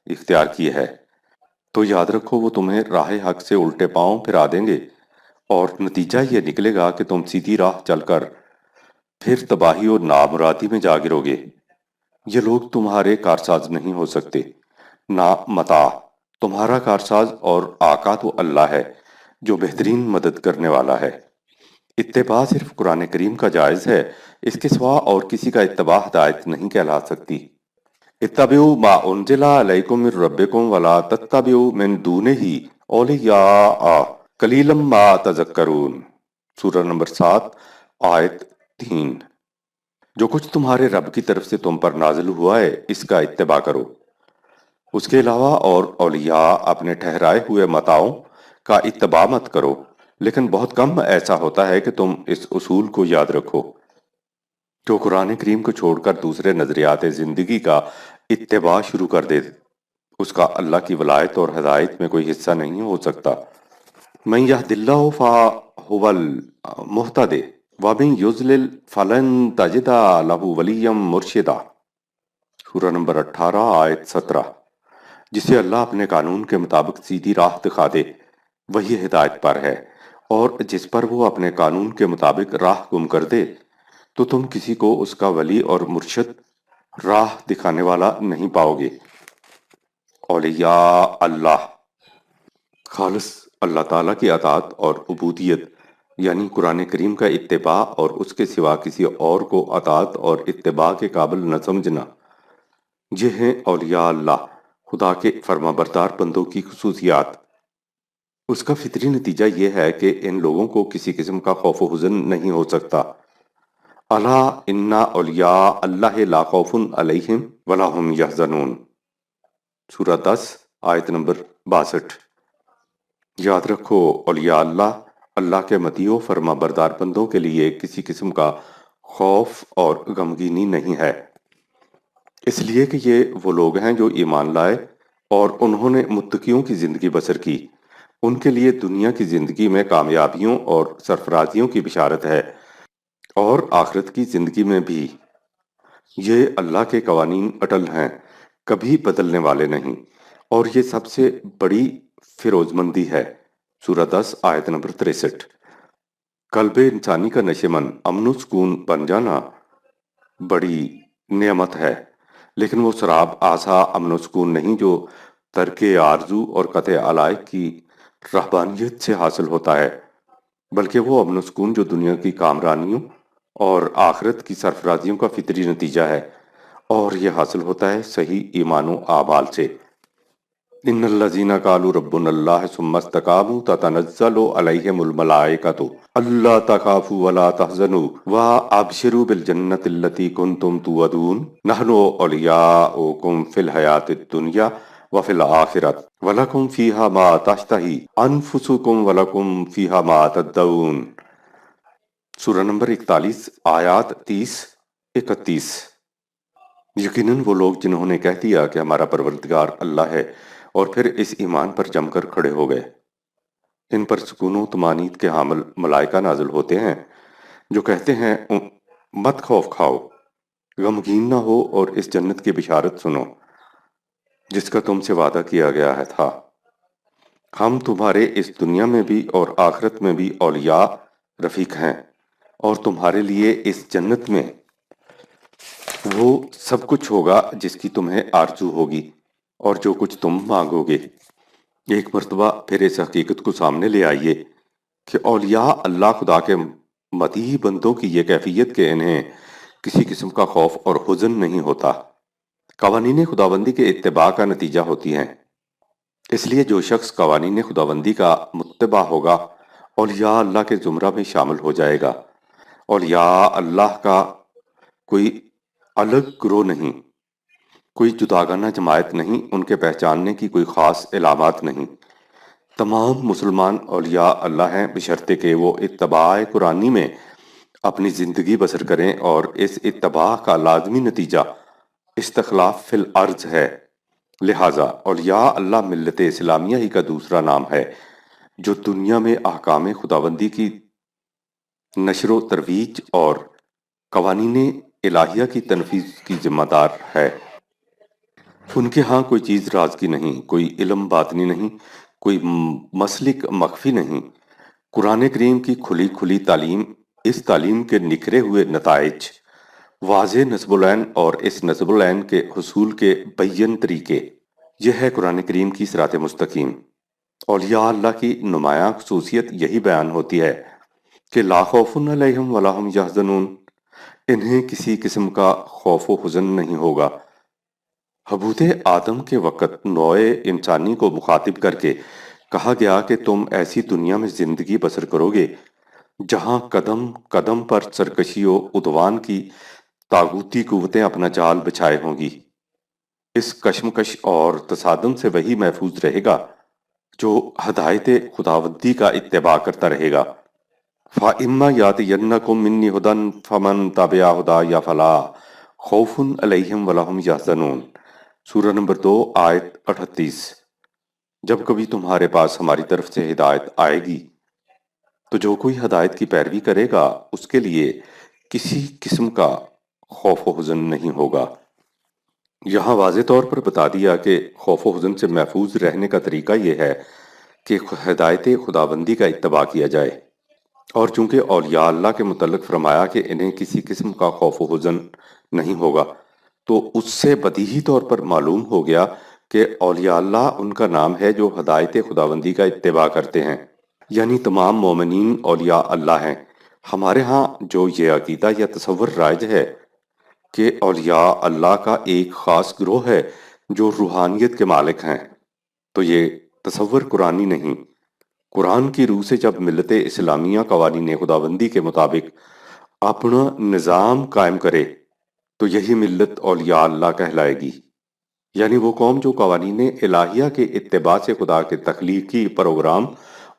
اختیار کی ہے تو یاد رکھو وہ تمہیں راہ حق سے الٹے پاؤں پھرا دیں گے، اور نتیجہ یہ نکلے گا کہ تم سیدھی راہ چل کر پھر تباہی اور نامرادی میں جا گرو گے۔ یہ لوگ تمہارے کارساز نہیں ہو سکتے، نہ متاع۔ تمہارا کارساز اور آقا تو اللہ ہے جو بہترین مدد کرنے والا ہے۔ اتباع صرف قرآن کریم کا جائز ہے، اس کے سوا اور کسی کا اتباع ہدایت نہیں کہلا سکتی۔ اتبعوا ما انزل الیکم من ربکم ولا تتبعوا من دونہ اولیاء قلیلا ما تذکرون۔ سورہ نمبر 7 آیت 3۔ جو کچھ تمہارے رب کی طرف سے تم پر نازل ہوا ہے اس کا اتباع کرو، اس کے علاوہ اور اولیاء اپنے ٹھہرائے ہوئے متاعوں کا اتباع مت کرو، لیکن بہت کم ایسا ہوتا ہے کہ تم اس اصول کو یاد رکھو۔ جو قرآن کریم کو چھوڑ کر دوسرے نظریات زندگی کا اتباع شروع کر دے، اس کا اللہ کی ولایت اور ہدایت میں کوئی حصہ نہیں ہو سکتا۔ من یہد اللہ فہو المہتد ومن یضلل فلن تجد لہ ولیا مرشدا۔ سورہ نمبر 18 آیت 17۔ جسے اللہ اپنے قانون کے مطابق سیدھی راہ دکھا دے وہی ہدایت پر ہے، اور جس پر وہ اپنے قانون کے مطابق راہ گم کر دے تو تم کسی کو اس کا ولی اور مرشد راہ دکھانے والا نہیں پاؤ گے۔ اولیاء اللہ، خالص اللہ تعالیٰ کی اطاعت اور عبودیت، یعنی قرآن کریم کا اتباع اور اس کے سوا کسی اور کو اطاعت اور اتباع کے قابل نہ سمجھنا، یہ ہیں اولیاء اللہ، خدا کے فرما بردار بندوں کی خصوصیات۔ اس کا فطری نتیجہ یہ ہے کہ ان لوگوں کو کسی قسم کا خوف و حزن نہیں ہو سکتا۔ الا ان اولیاء اللہ لا خوف علیہم ولا هم یحزنون۔ سورہ 10 آیت نمبر 62۔ یاد رکھو، اولیاء اللہ، اللہ کے مطیع و فرما بردار بندوں کے لیے کسی قسم کا خوف اور غمگینی نہیں ہے، اس لیے کہ یہ وہ لوگ ہیں جو ایمان لائے اور انہوں نے متقیوں کی زندگی بسر کی، ان کے لیے دنیا کی زندگی میں کامیابیوں اور سرفرازیوں کی بشارت ہے، اور آخرت کی زندگی میں بھی۔ یہ اللہ کے قوانین اٹل ہیں، کبھی بدلنے والے نہیں، اور یہ سب سے بڑی فیروزمندی ہے۔ سورہ 10 آیت نمبر 63۔ قلب انسانی کا نشیمن، امن و سکون بن جانا بڑی نعمت ہے، لیکن وہ سراب آسا امن و سکون نہیں جو ترک آرزو اور قطع علائق کی رہبانیت سے حاصل ہوتا ہے، بلکہ وہ امن و سکون جو دنیا کی کامرانیوں اور آخرت کی سرفرازیوں کا فطری نتیجہ ہے، اور یہ حاصل ہوتا ہے صحیح ایمان و اعمال سے۔ ان الذین قالوا ربنا اللہ ثم استقاموا تتنزل علیہم الملائکۃ الا تخافوا ولا تحزنوا وابشروا بالجنۃ التي کنتم توعدون نحن اولیاؤکم فی الحیاۃ الدنیا وفی الآخرۃ ولکم فیہا ما تشتہی انفسکم ولکم فیہا ما تدعون۔ سورہ نمبر 41 آیات 30-31۔ یقیناً وہ لوگ جنہوں نے کہہ دیا کہ ہمارا پروردگار اللہ ہے، اور پھر اس ایمان پر جم کر کھڑے ہو گئے، ان پر سکون و طمانینت کے حامل ملائکہ نازل ہوتے ہیں جو کہتے ہیں مت خوف کھاؤ، غمگین نہ ہو، اور اس جنت کی بشارت سنو جس کا تم سے وعدہ کیا گیا ہے تھا۔ ہم تمہارے اس دنیا میں بھی اور آخرت میں بھی اولیاء رفیق ہیں، اور تمہارے لیے اس جنت میں وہ سب کچھ ہوگا جس کی تمہیں آرزو ہوگی اور جو کچھ تم مانگو گے۔ ایک مرتبہ پھر اس حقیقت کو سامنے لے آئیے کہ اولیاء اللہ خدا کے مطیع بندوں کی یہ کیفیت کہ انہیں کسی قسم کا خوف اور حزن نہیں ہوتا، قوانین خداوندی کے اتباع کا نتیجہ ہوتی ہیں۔ اس لیے جو شخص قوانین خداوندی کا متبع ہوگا اولیاء اللہ کے زمرہ میں شامل ہو جائے گا۔ اولیاء اللہ کا کوئی الگ گروہ نہیں، کوئی جداگانہ جماعت نہیں، ان کے پہچاننے کی کوئی خاص علامات نہیں۔ تمام مسلمان اولیاء اللہ ہیں بشرطے کہ وہ اتباع قرآنی میں اپنی زندگی بسر کریں، اور اس اتباع کا لازمی نتیجہ استخلاف فی الارض ہے۔ لہٰذا اولیاء اللہ ملت اسلامیہ ہی کا دوسرا نام ہے جو دنیا میں احکام خداوندی کی نشر و ترویج اور قوانین الہیہ کی تنفیذ کی ذمہ دار ہے۔ ان کے ہاں کوئی چیز رازگی نہیں، کوئی علم باطنی نہیں، کوئی مسلک مخفی نہیں۔ قرآن کریم کی کھلی کھلی تعلیم، اس تعلیم کے نکھرے ہوئے نتائج، واضح نصب العین اور اس نصب العین کے حصول کے بین طریقے، یہ ہے قرآن کریم کی صراط مستقیم۔ اولیاء اللہ کی نمایاں خصوصیت یہی بیان ہوتی ہے کہ لا خوف علیہم ولا ہم یحزنون، انہیں کسی قسم کا خوف و حزن نہیں ہوگا۔ حبوط آدم کے وقت نوع انسانی کو مخاطب کر کے کہا گیا کہ تم ایسی دنیا میں زندگی بسر کرو گے جہاں قدم قدم پر سرکشی و عدوان کی طاغوتی قوتیں اپنا جال بچھائے ہوں گی۔ اس کشمکش اور تصادم سے وہی محفوظ رہے گا جو ہدایت خداوندی کا اتباع کرتا رہے گا۔ فَإِمَّا يَأْتِيَنَّكُم مِّنِّي هُدًى فَمَن تَبِعَ هُدَايَ فَلَا خَوْفٌ عَلَيْهِمْ وَلَا هُمْ يَحْزَنُونَ۔ سورہ نمبر 2 آیت 38۔ جب کبھی تمہارے پاس ہماری طرف سے ہدایت آئے گی تو جو کوئی ہدایت کی پیروی کرے گا اس کے لیے کسی قسم کا خوف و حزن نہیں ہوگا۔ یہاں واضح طور پر بتا دیا کہ خوف و حزن سے محفوظ رہنے کا طریقہ یہ ہے کہ ہدایت خداوندی کا اتباع کیا جائے، اور چونکہ اولیاء اللہ کے متعلق فرمایا کہ انہیں کسی قسم کا خوف و حزن نہیں ہوگا، تو اس سے بدیہی طور پر معلوم ہو گیا کہ اولیاء اللہ ان کا نام ہے جو ہدایت خداوندی کا اتباع کرتے ہیں، یعنی تمام مومنین اولیاء اللہ ہیں۔ ہمارے ہاں جو یہ عقیدہ یا تصور رائج ہے کہ اولیاء اللہ کا ایک خاص گروہ ہے جو روحانیت کے مالک ہیں، تو یہ تصور قرآنی نہیں۔ قرآن کی روح سے جب ملت اسلامیہ قوانین خداوندی کے مطابق اپنا نظام قائم کرے تو یہی ملت اولیاء اللہ کہلائے گی، یعنی وہ قوم جو قوانین الہیہ کے اتباع سے خدا کے تخلیقی پروگرام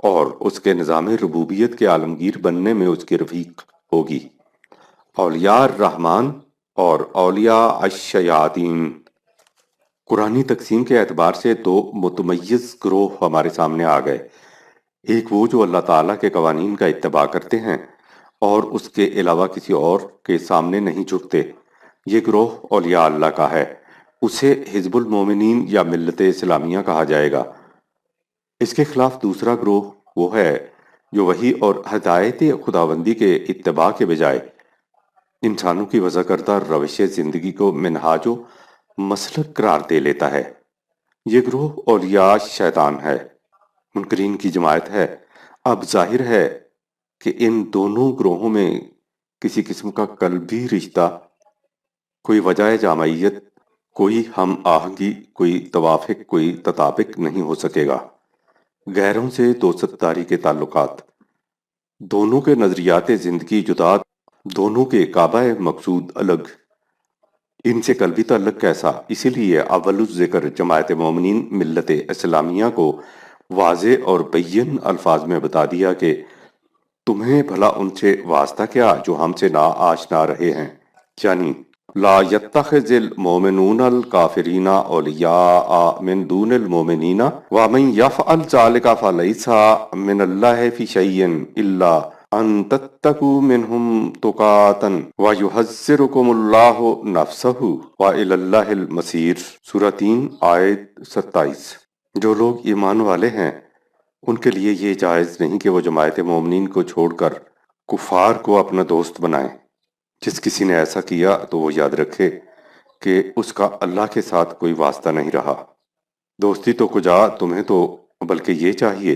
اور اس کے نظام ربوبیت کے عالمگیر بننے میں اس کی رفیق ہوگی۔ اولیاء الرحمن اور اولیاء الشیاطین۔ قرآنی تقسیم کے اعتبار سے دو متمیز گروہ ہمارے سامنے آ گئے۔ ایک وہ جو اللہ تعالیٰ کے قوانین کا اتباع کرتے ہیں اور اس کے علاوہ کسی اور کے سامنے نہیں جھکتے، یہ گروہ اولیاء اللہ کا ہے۔ اسے حزب المومنین یا ملت اسلامیہ کہا جائے گا۔ اس کے خلاف دوسرا گروہ وہ ہے جو وحی اور ہدایت خداوندی کے اتباع کے بجائے انسانوں کی وضع کردہ روش زندگی کو منہاج و مسلک قرار دے لیتا ہے۔ یہ گروہ اولیاء شیطان ہے، منکرین کی جماعت ہے۔ اب ظاہر ہے کہ ان دونوں گروہوں میں کسی قسم کا قلبی رشتہ، کوئی وجہ جامعیت، کوئی ہم آہنگی، کوئی توافق، کوئی تطابق نہیں ہو سکے گا۔ غیروں سے دوست داری کے تعلقات، دونوں کے نظریات زندگی جدا، دونوں کے کعبہ مقصود الگ، ان سے قلبی تعلق کیسا؟ اسی لیے اول الذکر جماعت مومنین ملت اسلامیہ کو واضح اور بین الفاظ میں بتا دیا کہ تمہیں بھلا ان سے واسطہ کیا جو ہم سے نا آشنا رہے ہیں، یعنی لا يتخذ المؤمنون الکافرین اولیاء من دون المؤمنین ومن یفعل ذلک فلیس من اللہ فی شیء الا ان تتقوا منہم تقاتا ویحذرکم اللہ نفسہ وإلی اللہ المصیر۔ سورہ 3 آیت 27۔ جو لوگ ایمان والے ہیں ان کے لیے یہ جائز نہیں کہ وہ جماعت مومنین کو چھوڑ کر کفار کو اپنا دوست بنائیں۔ جس کسی نے ایسا کیا تو وہ یاد رکھے کہ اس کا اللہ کے ساتھ کوئی واسطہ نہیں رہا۔ دوستی تو کجا، تمہیں تو بلکہ یہ چاہیے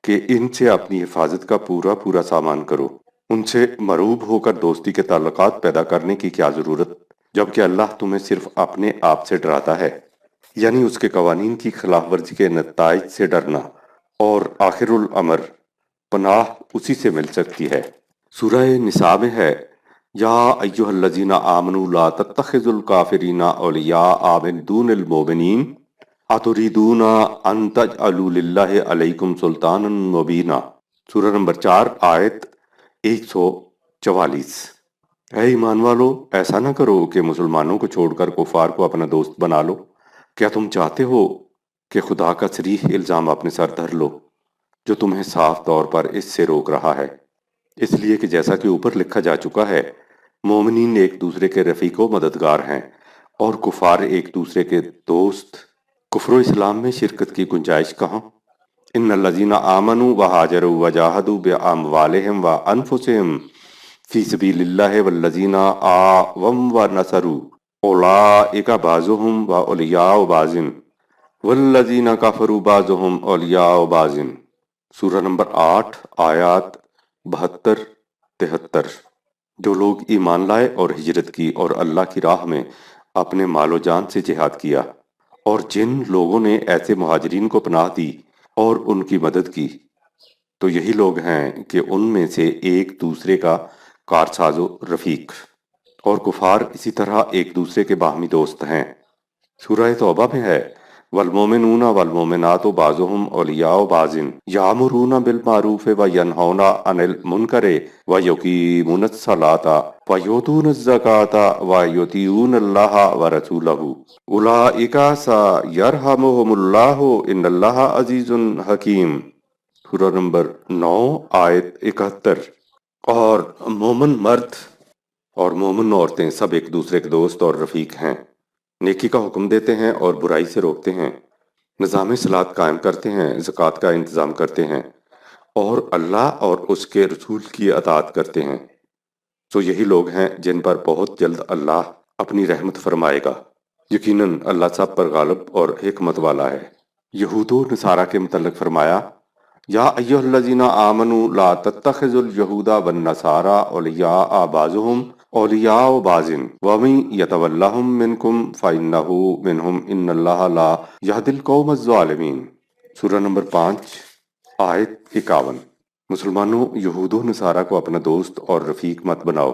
کہ ان سے اپنی حفاظت کا پورا پورا سامان کرو۔ ان سے مرعوب ہو کر دوستی کے تعلقات پیدا کرنے کی کیا ضرورت، جبکہ اللہ تمہیں صرف اپنے آپ سے ڈراتا ہے، یعنی اس کے قوانین کی خلاف ورزی کے نتائج سے ڈرنا، اور آخر الامر پناہ اسی سے مل سکتی ہے۔ سورہ نساء میں ہے یا ایھا الذین آمنوا لا تتخذوا الکافرین اولیاء من دون المؤمنین اتریدون ان تجعلوا للہ علیکم سلطانا مبینا۔ سورہ نمبر 4 آیت 144۔ اے ایمان والو، ایسا نہ کرو کہ مسلمانوں کو چھوڑ کر کفار کو اپنا دوست بنا لو۔ کیا تم چاہتے ہو کہ خدا کا صریح الزام اپنے سر دھر لو جو تمہیں صاف طور پر اس سے روک رہا ہے؟ اس لیے کہ جیسا کہ اوپر لکھا جا چکا ہے، مومنین ایک دوسرے کے رفیق و مددگار ہیں اور کفار ایک دوسرے کے دوست۔ کفر و اسلام میں شرکت کی گنجائش کہاں؟ ان الذین آمنوا وہاجروا وجاہدوا باموالہم وانفسہم فی سبیل اللہ والذین آووا ونصروا اولئک بعضهم اولیاء بعض والذین کفروا بعضهم اولیاء بعض۔ سورہ نمبر 8 آیات 72 73۔ جو لوگ ایمان لائے اور ہجرت کی اور اللہ کی راہ میں اپنے مال و جان سے جہاد کیا، اور جن لوگوں نے ایسے مہاجرین کو پناہ دی اور ان کی مدد کی، تو یہی لوگ ہیں کہ ان میں سے ایک دوسرے کا کارساز و رفیق، اور کفار اسی طرح ایک دوسرے کے باہمی دوست ہیں۔ سورہ توبہ میں ہے والمومنون والمومنات بعضهم اولیاء بعض یامرون بالمعروف وینہون عن المنکر ویقیمون الصلاۃ ویؤتون الزکاۃ ویطیعون اللہ ورسولہ اولئک سیرحمہم اللہ ان اللہ عزیز حکیم۔ سورہ نمبر 9 آیت 71۔ اور مومن مرد اور مومن عورتیں سب ایک دوسرے کے دوست اور رفیق ہیں، نیکی کا حکم دیتے ہیں اور برائی سے روکتے ہیں، نظام صلاۃ قائم کرتے ہیں، زکوٰۃ کا انتظام کرتے ہیں، اور اللہ اور اس کے رسول کی اطاعت کرتے ہیں۔ تو یہی لوگ ہیں جن پر بہت جلد اللہ اپنی رحمت فرمائے گا۔ یقیناً اللہ سب پر غالب اور حکمت والا ہے۔ یہود و نصارہ کے متعلق فرمایا یا ایھا الذین آمنوا لا تتخذوا اليہود والنصارى اولیاء بعضهم اولیاء بعض ومن یتولہم منکم فإنہ منہم ان اللہ لا یہدی القوم الظالمین۔ سورہ نمبر 5 آیت 51۔ مسلمانوں، یہود و نصارہ کو اپنا دوست اور رفیق مت بناؤ،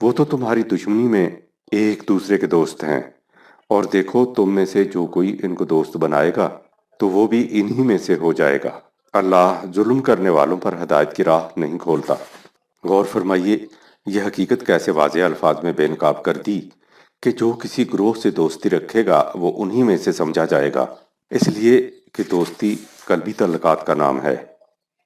وہ تو تمہاری دشمنی میں ایک دوسرے کے دوست ہیں، اور دیکھو تم میں سے جو کوئی ان کو دوست بنائے گا تو وہ بھی انہی میں سے ہو جائے گا۔ اللہ ظلم کرنے والوں پر ہدایت کی راہ نہیں کھولتا۔ غور فرمائیے، یہ حقیقت کیسے واضح الفاظ میں بے نقاب کر دی کہ جو کسی گروہ سے دوستی رکھے گا وہ انہی میں سے سمجھا جائے گا، اس لیے کہ دوستی قلبی تعلقات کا نام ہے۔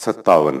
57।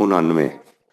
99।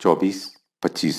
24-25।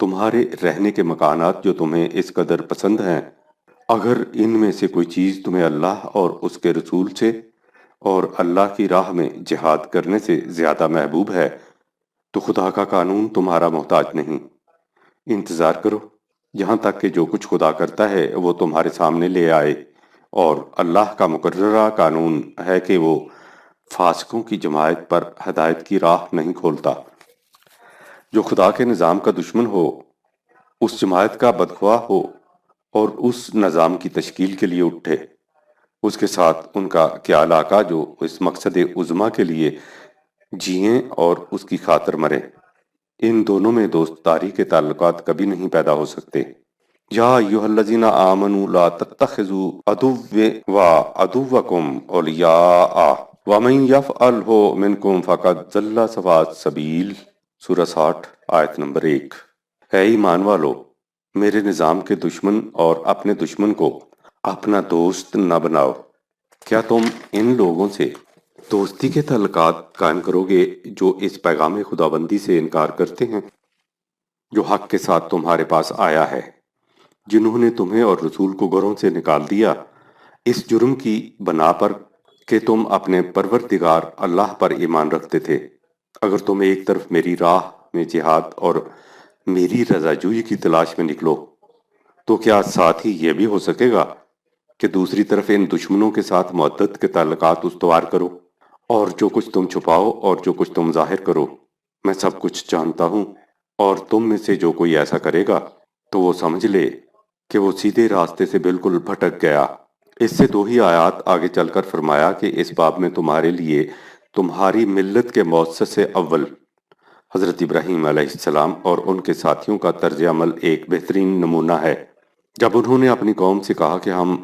تمہارے رہنے کے مکانات جو تمہیں اس قدر پسند ہیں، اگر ان میں سے کوئی چیز تمہیں اللہ اور اس کے رسول سے اور اللہ کی راہ میں جہاد کرنے سے زیادہ محبوب ہے تو خدا کا قانون تمہارا محتاج نہیں۔ انتظار کرو یہاں تک کہ جو کچھ خدا کرتا ہے وہ تمہارے سامنے لے آئے، اور اللہ کا مقررہ قانون ہے کہ وہ فاسقوں کی جماعت پر ہدایت کی راہ نہیں کھولتا۔ جو خدا کے نظام کا دشمن ہو، اس جماعت کا بدخواہ ہو اور اس نظام کی تشکیل کے لیے اٹھے، اس کے ساتھ ان کا کیا علاقہ جو اس مقصد عظمیٰ کے لیے جئیں اور اس کی خاطر مریں۔ ان دونوں میں دوستداری کے تعلقات کبھی نہیں پیدا ہو سکتے۔ یا ایھا الذین آمنوا لا تتخذوا عدوی وعدوکم اولیاء ومن یفعلہ منکم فقد ضل سواء السبیل، سورہ 60 آیت نمبر 1۔ اے ایمان والو، میرے نظام کے دشمن اور اپنے دشمن کو اپنا دوست نہ بناؤ۔ کیا تم ان لوگوں سے دوستی کے تعلقات قائم کرو گے جو اس پیغام خداوندی سے انکار کرتے ہیں جو حق کے ساتھ تمہارے پاس آیا ہے، جنہوں نے تمہیں اور رسول کو گھروں سے نکال دیا اس جرم کی بنا پر کہ تم اپنے پروردگار اللہ پر ایمان رکھتے تھے؟ اگر تم ایک طرف میری راہ میں جہاد اور میری رضا جوئی کی تلاش میں نکلو تو کیا ساتھ ہی یہ بھی ہو سکے گا کہ دوسری طرف ان دشمنوں کے ساتھ مودت کے تعلقات استوار کرو؟ اور جو کچھ تم چھپاؤ اور جو کچھ تم ظاہر کرو میں سب کچھ جانتا ہوں، اور تم میں سے جو کوئی ایسا کرے گا تو وہ سمجھ لے کہ وہ سیدھے راستے سے بالکل بھٹک گیا۔ اس سے 2 ہی آیات آگے چل کر فرمایا کہ اس باب میں تمہارے لیے تمہاری ملت کے مؤسس اول حضرت ابراہیم علیہ السلام اور ان کے ساتھیوں کا طرز عمل ایک بہترین نمونہ ہے۔ جب انہوں نے اپنی قوم سے کہا کہ ہم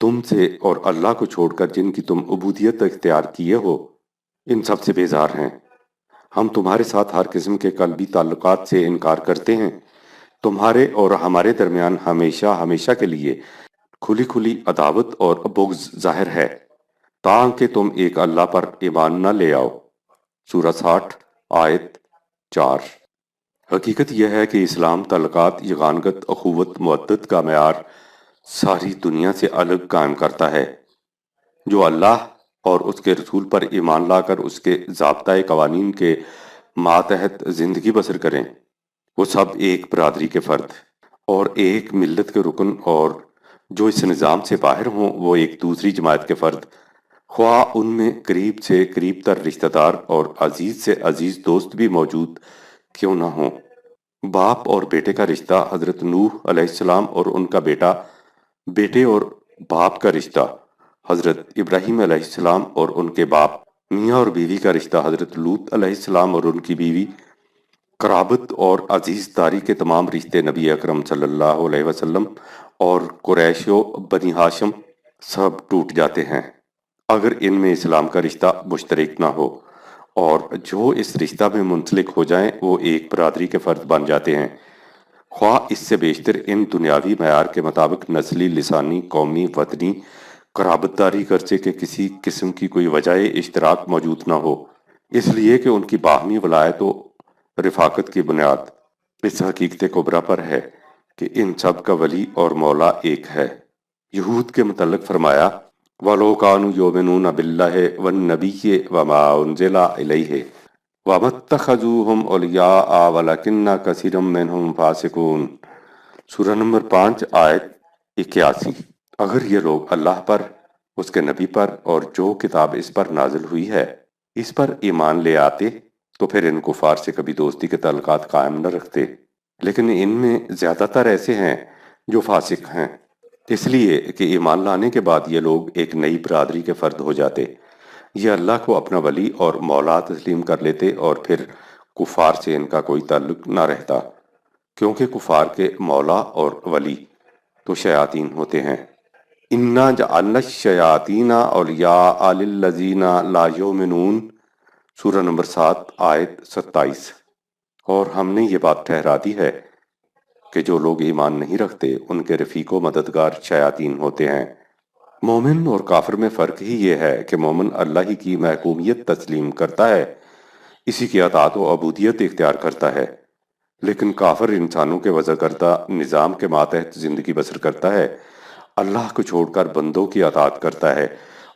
تم سے اور اللہ کو چھوڑ کر جن کی تم عبودیت اختیار کیے ہو ان سب سے بیزار ہیں، ہم تمہارے ساتھ ہر قسم کے قلبی تعلقات سے انکار کرتے ہیں، تمہارے اور ہمارے درمیان ہمیشہ ہمیشہ کے لیے کھلی کھلی عداوت اور بغض ظاہر ہے تاکہ تم ایک اللہ پر ایمان نہ لے آؤ، سورہ 60 آیت 4۔ حقیقت یہ ہے کہ اسلام تعلقات، یگانگت، اخوت، مودت کا معیار ساری دنیا سے الگ قائم کرتا ہے۔ جو اللہ اور اس کے رسول پر ایمان لا کر اس کے ضابطۂ قوانین کے ماتحت زندگی بسر کریں، وہ سب ایک برادری کے فرد اور ایک ملت کے رکن، اور جو اس نظام سے باہر ہوں وہ ایک دوسری جماعت کے فرد، خواہ ان میں قریب سے قریب تر رشتہ دار اور عزیز سے عزیز دوست بھی موجود کیوں نہ ہوں۔ باپ اور بیٹے کا رشتہ، حضرت نوح علیہ السلام اور ان کا بیٹا، بیٹے اور باپ کا رشتہ، حضرت ابراہیم علیہ السلام اور ان کے باپ، میاں اور بیوی کا رشتہ، حضرت لوط علیہ السلام اور ان کی بیوی، قرابت اور عزیز داری کے تمام رشتے نبی اکرم صلی اللہ علیہ وسلم اور قریش و بنی ہاشم سب ٹوٹ جاتے ہیں اگر ان میں اسلام کا رشتہ مشترک نہ ہو، اور جو اس رشتہ میں منسلک ہو جائیں وہ ایک برادری کے فرد بن جاتے ہیں، خواہ اس سے بیشتر ان دنیاوی معیار کے مطابق نسلی، لسانی، قومی، وطنی، قرابت داری قرضے کے کسی قسم کی کوئی وجہ اشتراک موجود نہ ہو، اس لیے کہ ان کی باہمی ولایت و رفاقت کی بنیاد اس حقیقت کبریٰ پر ہے کہ ان سب کا ولی اور مولا ایک ہے۔ یہود کے متعلق فرمایا وَلَوْ كَانُوا يُؤْمِنُونَ بِاللَّهِ وَالنَّبِيِّ وَمَا أُنزِلَ إِلَيْهِ وَمَا اتَّخَذُوهُمْ أَوْلِيَاءَ وَلَكِنَّ كَثِيرًا مِّنْهُمْ فَاسِقُونَ، سورہ نمبر 5 آیت 81۔ اگر یہ لوگ اللہ پر، اس کے نبی پر اور جو کتاب اس پر نازل ہوئی ہے اس پر ایمان لے آتے تو پھر ان کفار سے کبھی دوستی کے تعلقات قائم نہ رکھتے، لیکن ان میں زیادہ تر ایسے ہیں جو فاسق ہیں، اس لیے کہ ایمان لانے کے بعد یہ لوگ ایک نئی برادری کے فرد ہو جاتے، یہ اللہ کو اپنا ولی اور مولا تسلیم کر لیتے اور پھر کفار سے ان کا کوئی تعلق نہ رہتا، کیونکہ کفار کے مولا اور ولی تو شیاطین ہوتے ہیں۔ اِنَّا جَعَلْنَا الشَّيَاطِينَ أَوْلِيَاءَ لِلَّذِينَ لَا يُؤْمِنُونَ، سورہ نمبر 7 آیت 27۔ اور ہم نے یہ بات ٹھہرا دی ہے کہ جو لوگ ایمان نہیں رکھتے ان کے رفیق و مددگار شیاطین ہوتے ہیں۔ مومن اور کافر میں فرق ہی یہ ہے کہ مومن اللہ ہی کی محکومیت تسلیم کرتا ہے، اسی کی اطاعت و عبودیت اختیار کرتا ہے، لیکن کافر انسانوں کے وضع کردہ نظام کے ماتحت زندگی بسر کرتا ہے، اللہ کو چھوڑ کر بندوں کی اطاعت کرتا ہے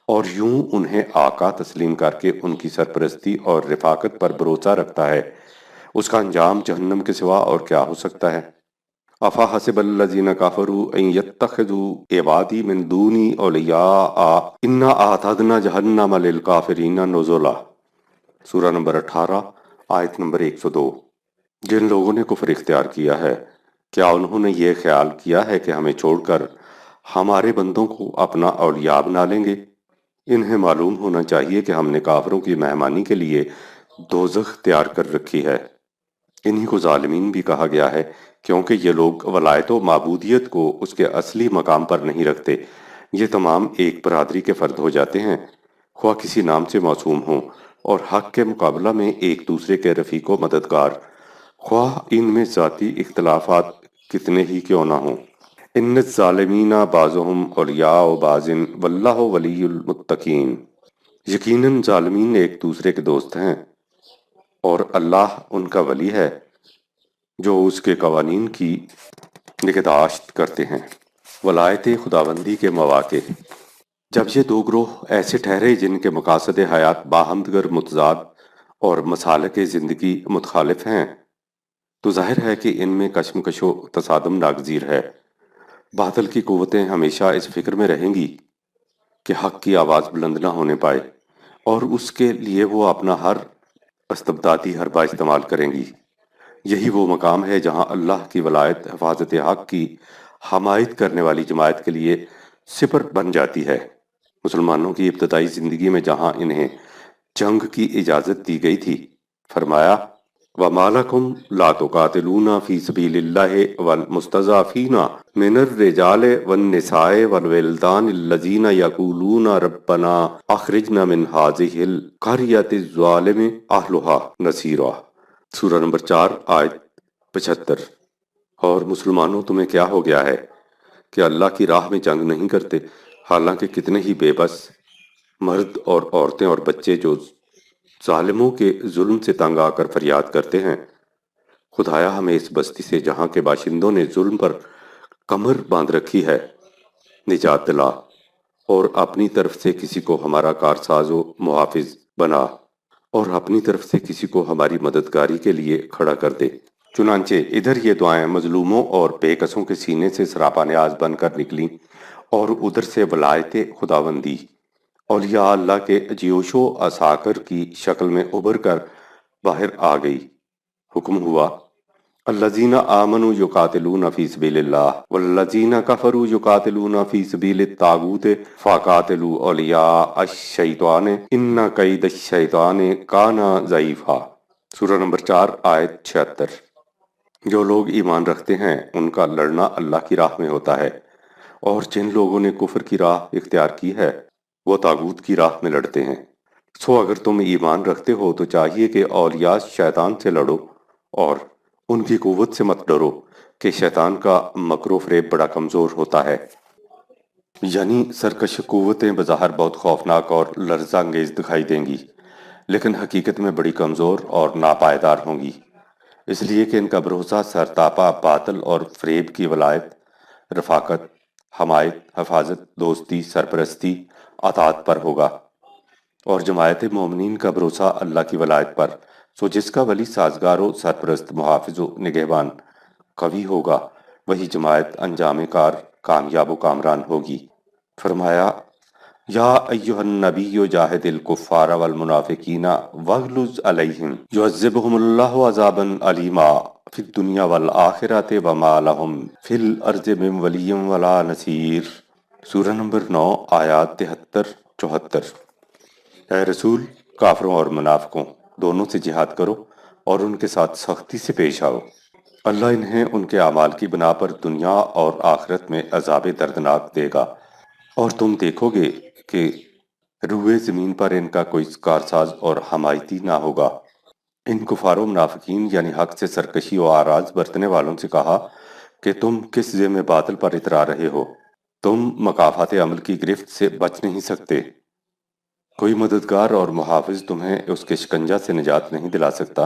اور یوں انہیں آقا تسلیم کر کے ان کی سرپرستی اور رفاقت پر بھروسہ رکھتا ہے، اس کا انجام جہنم کے سوا اور کیا ہو سکتا ہے؟ افا حسب الذین کفروا ان یتخذوا عبادی من دونی اولیاء انا اعتدنا جہنم للکافرین نزلا، سورہ نمبر 18 آیت نمبر 102۔ جن لوگوں نے کفر اختیار کیا ہے، کیا انہوں نے یہ خیال کیا ہے کہ ہمیں چھوڑ کر ہمارے بندوں کو اپنا اولیاء بنا لیں گے؟ انہیں معلوم ہونا چاہیے کہ ہم نے کافروں کی مہمانی کے لیے دوزخ تیار کر رکھی ہے۔ انہی کو ظالمین بھی کہا گیا ہے کیونکہ یہ لوگ ولایت و معبودیت کو اس کے اصلی مقام پر نہیں رکھتے۔ یہ تمام ایک برادری کے فرد ہو جاتے ہیں، خواہ کسی نام سے موسوم ہوں، اور حق کے مقابلہ میں ایک دوسرے کے رفیق و مددگار، خواہ ان میں ذاتی اختلافات کتنے ہی کیوں نہ ہوں۔ ان الظالمین بعضهم اولیاء بعض واللہ ولی المتقین، یقیناً ظالمین ایک دوسرے کے دوست ہیں اور اللہ ان کا ولی ہے جو اس کے قوانین کی نگہداشت کرتے ہیں۔ ولایت خداوندی کے مواقع۔ جب یہ دو گروہ ایسے ٹھہرے جن کے مقاصد حیات باہم دیگر متضاد اور مسالک زندگی متخالف ہیں، تو ظاہر ہے کہ ان میں کشمکش و تصادم ناگزیر ہے۔ باطل کی قوتیں ہمیشہ اس فکر میں رہیں گی کہ حق کی آواز بلند نہ ہونے پائے، اور اس کے لیے وہ اپنا ہر استبدادی حربہ استعمال کریں گی۔ یہی وہ مقام ہے جہاں اللہ کی ولایت حفاظت حق کی حمایت کرنے والی جماعت کے لیے سپر بن جاتی ہے۔ مسلمانوں کی ابتدائی زندگی میں جہاں انہیں جنگ کی اجازت دی گئی تھی، فرمایا وَمَا لَكُمْ لَا تُقَاتِلُونَ فِي سَبِيلِ اللَّهِ وَالْمُسْتَضْعَفِينَ مِنَ الرِّجَالِ وَالنِّسَاءِ وَالْوِلْدَانِ الَّذِينَ يَقُولُونَ رَبَّنَا أَخْرِجْنَا مِنْ هَٰذِهِ الْقَرْيَةِ الظَّالِمِ أَهْلُهَا نَصِيرًا، سورہ نمبر 4 آیت 75۔ اور مسلمانوں تمہیں کیا ہو گیا ہے کہ اللہ کی راہ میں جنگ نہیں کرتے، حالانکہ کتنے ہی بے بس مرد اور عورتیں اور بچے جو ظالموں کے ظلم سے تنگ آ کر فریاد کرتے ہیں، خدایا ہمیں اس بستی سے جہاں کے باشندوں نے ظلم پر کمر باندھ رکھی ہے نجات دلا، اور اپنی طرف سے کسی کو ہمارا کارساز و محافظ بنا، اور اپنی طرف سے کسی کو ہماری مددگاری کے لیے کھڑا کر دے۔ چنانچہ ادھر یہ دعائیں مظلوموں اور بے کسوں کے سینے سے سراپا نیاز بن کر نکلیں، اور ادھر سے ولایت خداوندی اولیاء اللہ کے جیوش و اساکر کی شکل میں ابھر کر باہر آ گئی۔ حکم ہوا الذین آمنوا یقاتلون فی سبیل اللہ والذین کفروا یقاتلون فی سبیل الطاغوت فقاتلوا اولیاء الشیطان ان کید الشیطان کان ضعیفا، سورہ نمبر 4 آیت 76۔ جو لوگ ایمان رکھتے ہیں ان کا لڑنا اللہ کی راہ میں ہوتا ہے، اور جن لوگوں نے کفر کی راہ اختیار کی ہے وہ طاغوت کی راہ میں لڑتے ہیں۔ سو اگر تم ایمان رکھتے ہو تو چاہیے کہ اولیاء شیطان سے لڑو اور ان کی قوت سے مت ڈرو کہ شیطان کا مکر و فریب بڑا کمزور ہوتا ہے۔ یعنی سرکش قوتیں بظاہر بہت خوفناک اور لرزہ انگیز دکھائی دیں گی، لیکن حقیقت میں بڑی کمزور اور ناپائیدار ہوں گی، اس لیے کہ ان کا بھروسہ سرتاپا باطل اور فریب کی ولایت، رفاقت، حمایت، حفاظت، دوستی، سرپرستی، اطاعت پر ہوگا، اور جماعت مومنین کا بھروسہ اللہ کی ولایت پر۔ سو جس کا ولی سازگار و سرپرست، محافظ و نگہبان قوی ہوگا، وہی جماعت انجام کار کامیاب و کامران ہوگی۔ فرمایا یا ایہا النبی جاہد الکفار والمنافقین واغلظ علیہم یعذبہم اللہ عذابا علیما فی الدنیا والآخرۃ وما لہم فی الارض من ولی ولا نصیر، سورہ نمبر 9 آیات 73-74۔ اے رسول، کافروں اور منافقوں دونوں سے جہاد کرو اور ان کے ساتھ سختی سے پیش آؤ۔ اللہ انہیں ان کے اعمال کی بنا پر دنیا اور آخرت میں عذاب دردناک دے گا، اور تم دیکھو گے کہ روئے زمین پر ان کا کوئی کارساز اور حمایتی نہ ہوگا۔ ان کفار و منافقین یعنی حق سے سرکشی و آراز برتنے والوں سے کہا کہ تم کس ذم باطل پر اترا رہے ہو؟ تم مکافات عمل کی گرفت سے بچ نہیں سکتے، کوئی مددگار اور محافظ تمہیں اس کے شکنجہ سے نجات نہیں دلا سکتا۔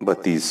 32।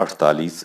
48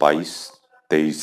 22-23।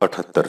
78।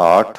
8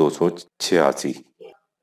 286।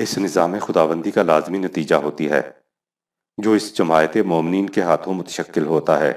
اس نظام خداوندی کا لازمی نتیجہ ہوتی ہے جو اس جماعت مومنین کے ہاتھوں متشکل ہوتا ہے